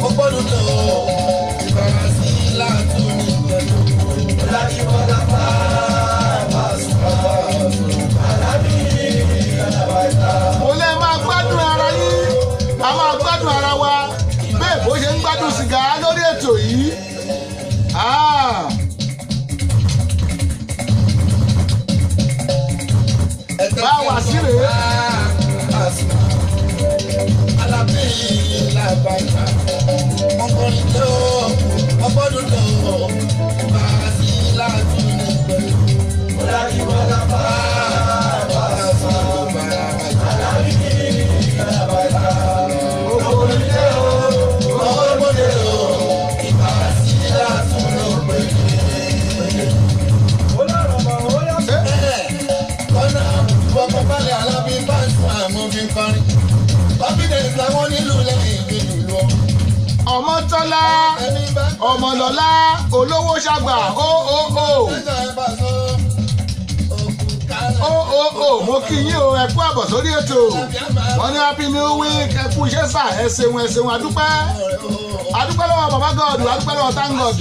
ọgbọ́dún tó ìbára sí látún ní pẹ̀lú. Láti bọ́lá pàápàá sí alábìrin làbàdà. Mo lè máa gbádùn ara yín, a máa gbádùn ara wa bẹ́ẹ̀ bó ṣe ń gbádùn sìgá lórí ètò yìí. Bá wà sí rèé. Alábìrin làbàdà. Ọkùnrin tó ọgbọ́dún tó ìbára sí látún ní pẹ̀lú. Láti bọ́lá pàápàá sí alábìrin làbàdà. Ọkùnrin tó ọgbọ́dún tó ìbára sí látún ní pẹ̀lú. Kọ́nà bọ́kọ̀ balẹ̀ alábí bá ń sún àmọ́ fi parí. Confidence làwọn nílùú lẹ́yìn ìgbìlú lọ. Ọmọ́tọ́lá Ọmọlọ́lá olówó ṣàgbà mo kí yín o ẹ kú àbọ̀ sórí ètò wọ́n ní happy new week ẹ kú iṣẹ́ sà ẹ ṣeun adúpẹ́ lọ́wọ́ bàbá God adúpẹ́ lọ́wọ́ thank God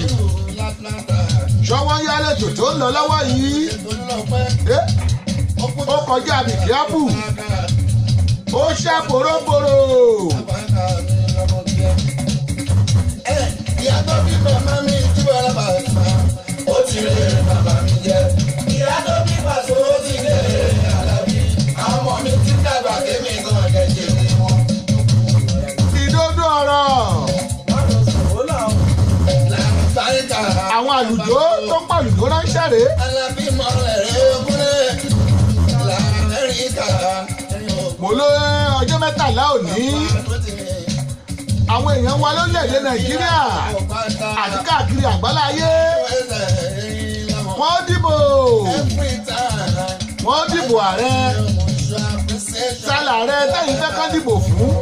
ṣọwọ́ ń yálẹ̀ tó tó ń lọ lọ́wọ́ yìí ó kọjá bìkíápù ó ṣá bòròbòrò. Ìyá tó bí màmá mi tí bọ́lá bàtà ó ti rè bàbá mi jẹ. Ìyá tó bí pàṣẹ ó ti rè Àlàbí. Àwọn ọmọ mi ti dàgbà kémi gan jẹjẹ ní wọn. Ìdodo ọ̀rọ̀. Àwọn àlùjọ tó ń pàlùjọ ránṣẹ́ rèé. Àlàbí mọ̀lẹ́ rẹ̀ ogúnlẹ̀ l'Amẹ́ríkà. Mo ló ọjọ́ mẹ́tàlá òní. Àwọn èèyàn wa lórílẹ̀‐èdè Nàìjíríà àti káàkiri àgbáláyé wọ́n dìbò ààrẹ sálà ààrẹ tẹ́yìn fẹ́ kán dìbò fún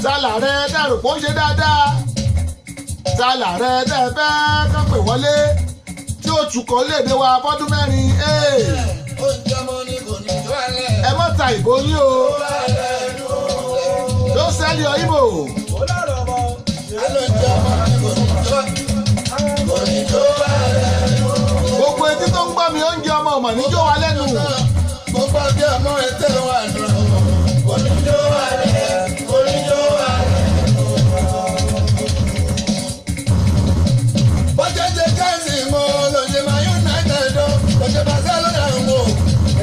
sálà ààrẹ tẹ́rù kó ń ṣe dáadáa sálà ààrẹ tẹ́ fẹ́ kán pè wọlé tí ó tukọ̀ léde wa fọ́dún mẹ́rin ẹ má ta ìbò yín o. Don't sell your Igbo. Gbogbo etí tó ń gbọ́ mi oúnjẹ ọmọ ọmọ níjó wa lẹ́nu. Gbogbo bí ọmọ ẹtẹ wà lọ. Oníjó wà lẹ́nu. Bọ́jẹ́jẹ́ káàsì mọ́ lọ́jẹ́ máa United ọ́. Lọ́jẹ́ Barcelona mọ́.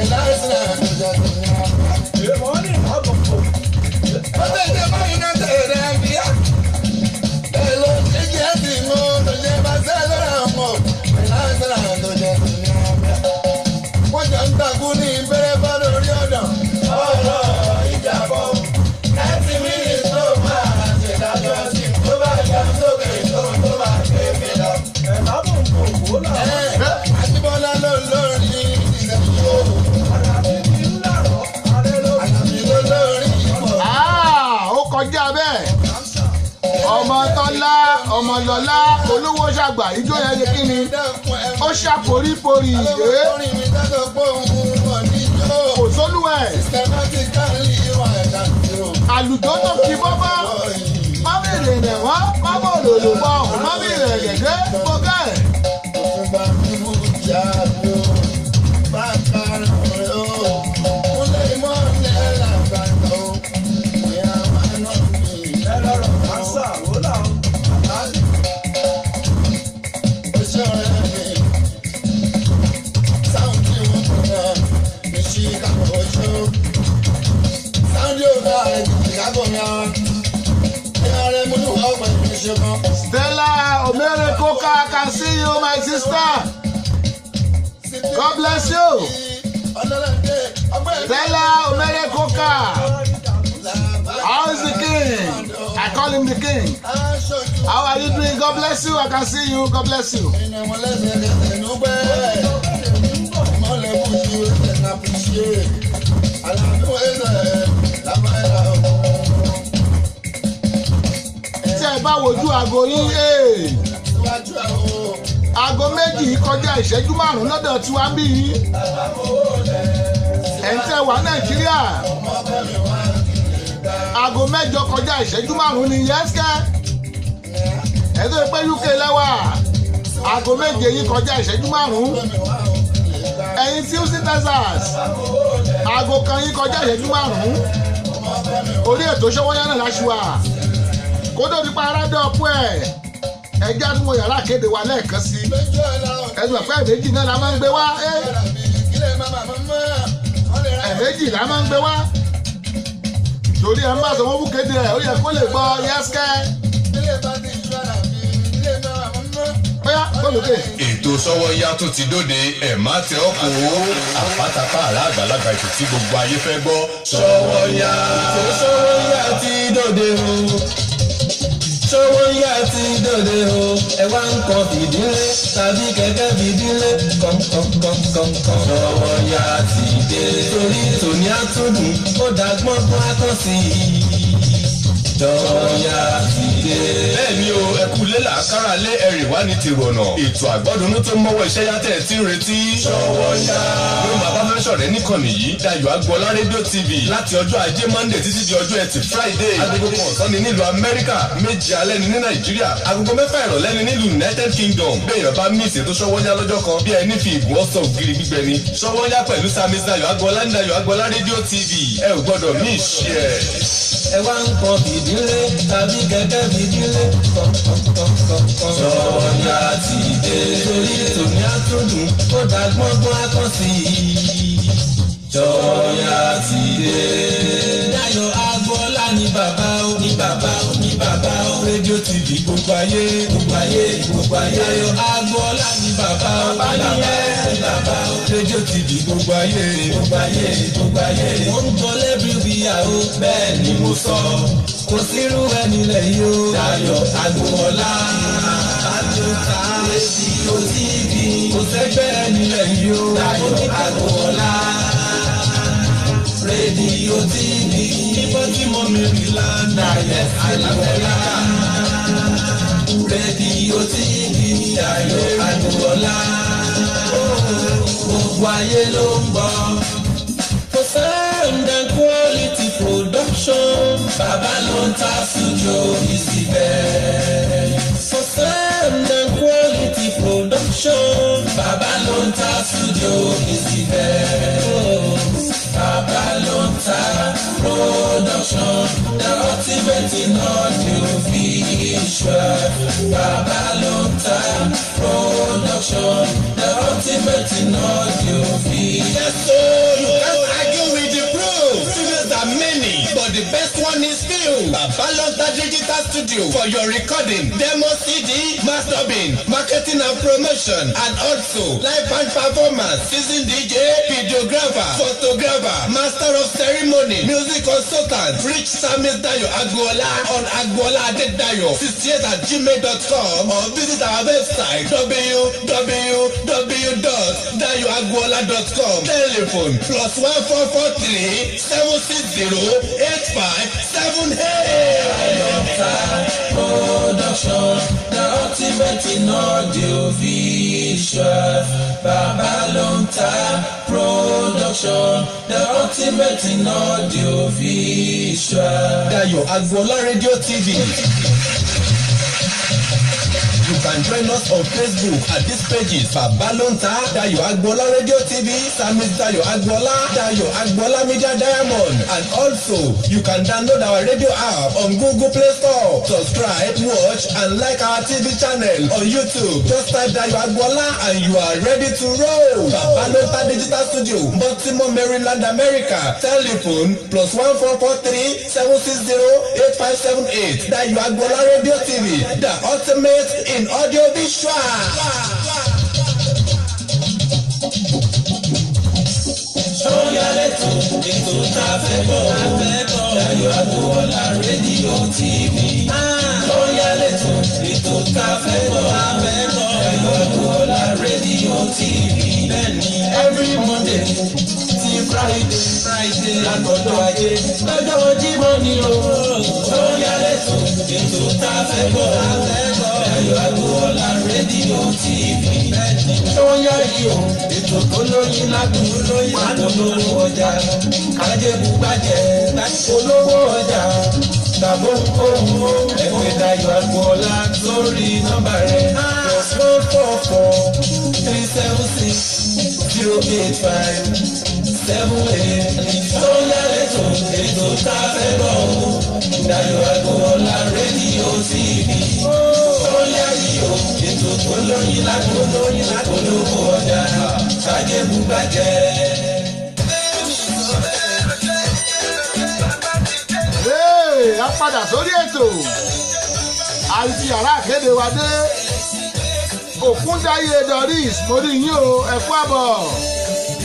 Ìlà ìsìlẹ̀ àjọjọ́ tó ní wá. Bọ́jẹ́jẹ́ máa United ẹ̀ bíyà. Èlò jẹ́jẹ́ ti mọ́ lọ́jẹ́ Barcelona. ọmọlọ́lá olówó ṣàgbà ijó yẹn lè kí ni ó ṣàporíporí ìwé kò sólúwẹ̀ àlùjọ tó fi bọ́bọ́ mọ́mìrì rẹ̀ wọ́n mọ́mọ́ òdòdó bọ́ mọ́mìrì rẹ̀ gẹ́gẹ́ gbọ́gẹ́ ẹ̀. Stella Omere Koka, I can see you, my sister. God bless you. Stella Omere Koka. How is the king? I call him the king. How are you doing? God bless you. I can see you. God bless you. Tí ẹ bá wojú aago yín aago méjì kọjá ìṣẹ́jú márùn-ún lọ́dọ̀ tí wàá bí yín ẹ̀ ń tẹ́ wà Nàìjíríà aago mẹ́jọ kọjá ìṣẹ́jú márùn-ún ní yẹ́sẹ̀ ẹ̀ tó pé UK lẹ́wà aago méje yín kọjá ìṣẹ́jú márùn-ún ẹ̀yin tí Houston Texas aago kan yín kọjá ìṣẹ́jú márùn-ún orí ètò Ṣówónyá náà láṣùwà kódó nípa aládọ́ọ̀pù ẹja tí mo yàrá kéde wa lẹ́ẹ̀kan sí ẹ̀sùn ọ̀pẹ́ méjì náà la máa ń gbé wá méjì la máa ń gbé wá torí ẹ̀ ń bá sọ wọ́n bú kéde ẹ̀ ó yẹ kó lè gbọ́ yẹ́sìkẹ́. ètò Ṣówónyá tó ti dóde ẹ̀ má tẹ ọ́ kó àpátápá àrà àgbàlagbà ètò tí gbogbo ayé fẹ́ gbọ́. Ṣówónyá ètò Ṣówónyá ti dóde o. Ṣówónyá ti dóde o. ẹ wá ń kọ fìdílé tàbí kẹ̀kẹ́ fìdílé kọ̀ǹkọ̀ǹkọ̀ǹkọ̀ǹ. Ṣówónyá ti dé torí tòní àtúndùn ó dàgbọ́n fún àtọ́sí. Ṣówónyá ti dé. bẹ́ẹ̀ni o ẹkú lélà káralé ẹrìn wá ní tìrọ̀nà ètò àgbọ́dúnú tó mọ́wọ́ iṣẹ́ yàtẹ̀ tí ń retí. Ṣówónyá ló bàbá fẹ́ sọ̀rẹ́ níkànnì yìí Dayọ̀ Agboola rédíò TV láti ọjọ́ ajé Monday títí di ọjọ́ ẹtì Friday agogo kan ọ̀sán ni nílùú Amẹ́ríkà méjì alẹ́ ni ní Nàìjíríà agogo mẹ́fà ìrọ̀lẹ́ ni nílùú United Kingdom bẹ́ẹ̀ bá mísì ètò Ṣówónyá lọ́jọ́ kan bí ẹni fi ìgùn ọ̀sán ògiri gbígbẹ ni Ṣówónyá pẹ̀lú Samis Dayọ̀ Agboola ní Dayọ̀ Agboola rédíò TV ẹ ò gbọ́dọ̀ míss ẹ̀. ẹ wá ń kọ fìdílé tàbí kẹ̀kẹ́ fìdílé kọ̀ǹkọ̀ǹkọ̀ǹ. Ṣówónyá ti dé torí tòní àtúndùn ó dàgbọ́ngbọ́n àkànṣe. Ṣówónyá ti dé. Dayọ̀ Agboola ní bàbá ó ní bàbá ó ní bàbá ó rédíò TV gbogbo ayé gbogbo ayé gbogbo ayé. Dayọ̀ Agboola ní bàbá ó ní bàbá ó ní bàbá ó rédíò TV gbogbo ayé gbogbo ayé gbogbo ayé. mo ń gbọ́ lẹ́bí ìyàwó bẹ́ẹ̀ ni mo sọ kò sírú ẹni lẹ́yìn o. Dayọ̀ Agboola àjọta rédíò TV kò sẹ́gbẹ́ ẹni lẹ́yìn o. Dayọ̀ Agboola rédíò TV nígbà tí mo mìíràn lánàá. Dayọ̀ Agboola rédíò TV Dayọ̀ Agboola gbogbo ayé ló ń gbọ́. For sound and quality production Babalonta Studio is the best. For sound and quality production Babalonta Studio is the best. Babalonta Production, the ultimate in audio visual. Babalonta Production, the ultimate in audio visual. Yes, so you can't argue with the proof. Studios are many, but the best one is few. Babalonta Digital Studio for your recording, demo CD, mastering, marketing and promotion, and also live band performance, seasoned DJ, videographer, photographer, master of ceremony, music consultant. Reach Samis Dayọ̀ Agboola on agbooladedayo68@gmail.com or visit our website www.dayoagboola.com. Telephone +1443 760 8578. Production, the ultimate in audio visual. Babalonta Production, the ultimate in audio visual. Dayo Agbola Radio TV. You can join us on Facebook at these pages: Babalonta, Dayo Agbola Radio TV, Samis Dayo Agbola Media Diamond, and also you can download our radio app on Google Play Store. Subscribe, watch, and like our TV channel on YouTube. Just type Dayo Agbola and you are ready to roll. Babalonta Digital Studio, Baltimore, Maryland, America. Telephone +1443 760 8578. Dayo Agbola Radio TV, the ultimate in audio visual. Sọ́yàlẹ́tò ètò tá a fẹ́ bọ̀ Dayo Agbola rédíò TV. Sọ́yàlẹ́tò ètò tá a fẹ́ bọ̀ Dayo Agbola rédíò TV. Bẹ́ẹ̀ni every Monday ti Friday látọjọ́ ajé lọ́jọ́ Jímọ̀ ni o. Sọ́yàlẹ́tò ètò tá a fẹ́ bọ̀ Dayo Agbola rédíò TV. Bẹ́ẹ̀ni sọ́yà yìí o ètò tó lóyin lágbóró olówó ọjà kájẹ́bù gbàjẹ́ olówó ọjà tàbó owó ẹgbẹ́ Dayo Agbola lórí nọ́mbà rẹ̀ +14437608578. Sọ́yàlẹ́tò ètò tá a fẹ́ bọ̀ Dayo Agbola rédíò TV. Sọ́yà yìí o ètò tó lóyin lágbóró olówó ọjà kájẹ́bù gbàjẹ́. A padà sórí ètò àti yàrá àkéde wa dé Òkúndáyé Doris mo rí yín o ẹ kú àbọ̀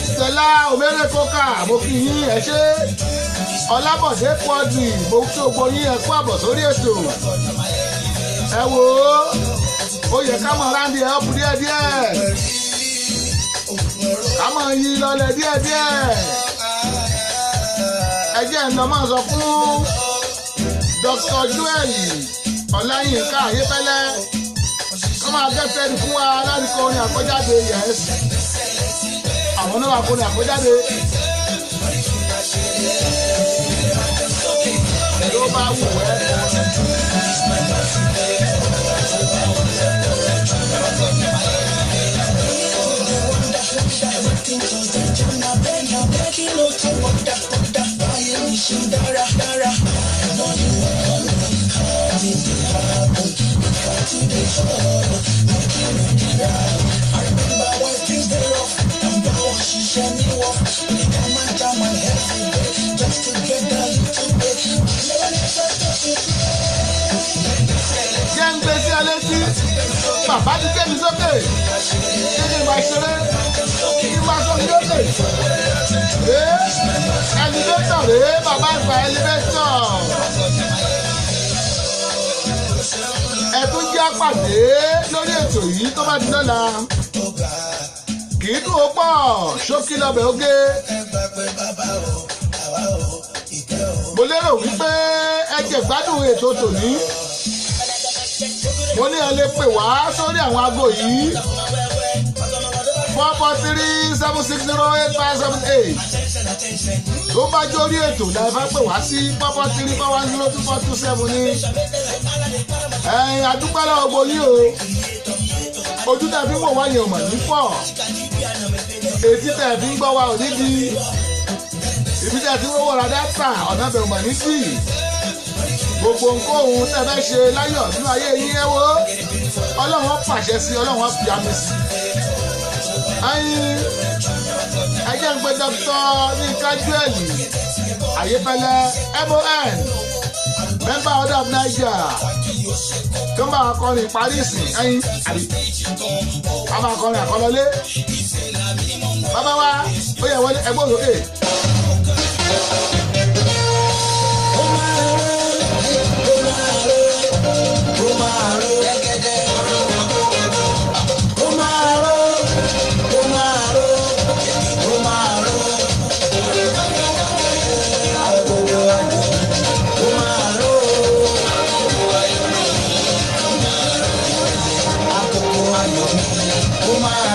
Stella Omere Koka mo fi yín ẹ ṣé Ọlábọ̀dé Quadri mo tó gbọ́ yín ẹ kú àbọ̀ sórí ètò ẹ wò ó yẹ ká mọ̀ ráńdì ẹ̀ ọ́pù díẹ̀díẹ̀ ká mọ̀ yí lọlẹ̀ díẹ̀díẹ̀ ẹ jẹ́ ẹ̀ máa sọ fún Dr. Joel Ọláyínká Ayéfẹ́lẹ́ kọ́ máa gẹ́tẹ́rì fún wa láti kọ orin àkọ́jáde yes àwọn náà wà kọ orin àkọ́jáde ló bá wù ẹ́. Jẹ́ ń gbé sí alẹ́ tí bàbá ti gbé mi sókè nínú ìgbà ìṣeré ìgbà sókè lókè. Ẹlivétọ̀ rèé bàbá ìgbà ẹlivétọ̀. Ẹ tún jẹ́ àpàdé lórí ètò yìí tó bá di lọ́la. Kì í dùn ó pọ̀ ṣókí lọ́bẹ̀ oge. Mo lérò wípé ẹ jẹ gbádùn ètò tòní. Mo ní ẹ lè pè wá sórí àwọn aago yìí 443-760-8578. Tó bá jórí ètò láì fẹ́ pè wá sí 443-410-2427 ní. Ẹ̀yin adúpẹ́ lọ́wọ́ gbogbo yín o. Ojú tẹ̀ fi ń wò wá yẹn ò mọ̀ ní pọ̀. Etí tẹ̀ fi ń gbọ́ wa ò ní di. Ibi tẹ̀ fi ń wọ́wọ́ ra dátà ọ̀nà bẹ̀ ò mọ̀ ní sí. Gbogbo nǹkan ohun tẹ́ fẹ́ ṣe láyọ̀ nínú ayé yín ẹ wo. Ọlọ́run pàṣẹ sí Ọlọ́run fi àmì sí. Ẹ̀yin ẹjẹ́ ń pe Dr. Yinka Joel Ayéfẹ́lẹ́ MON member order of Niger tó ń bá wa kọrin Paris ẹ̀yin àbí a máa kọrin àkọlọlé bàbá wa ó yẹ wọlé ẹgbẹ́ òsókè. ó máa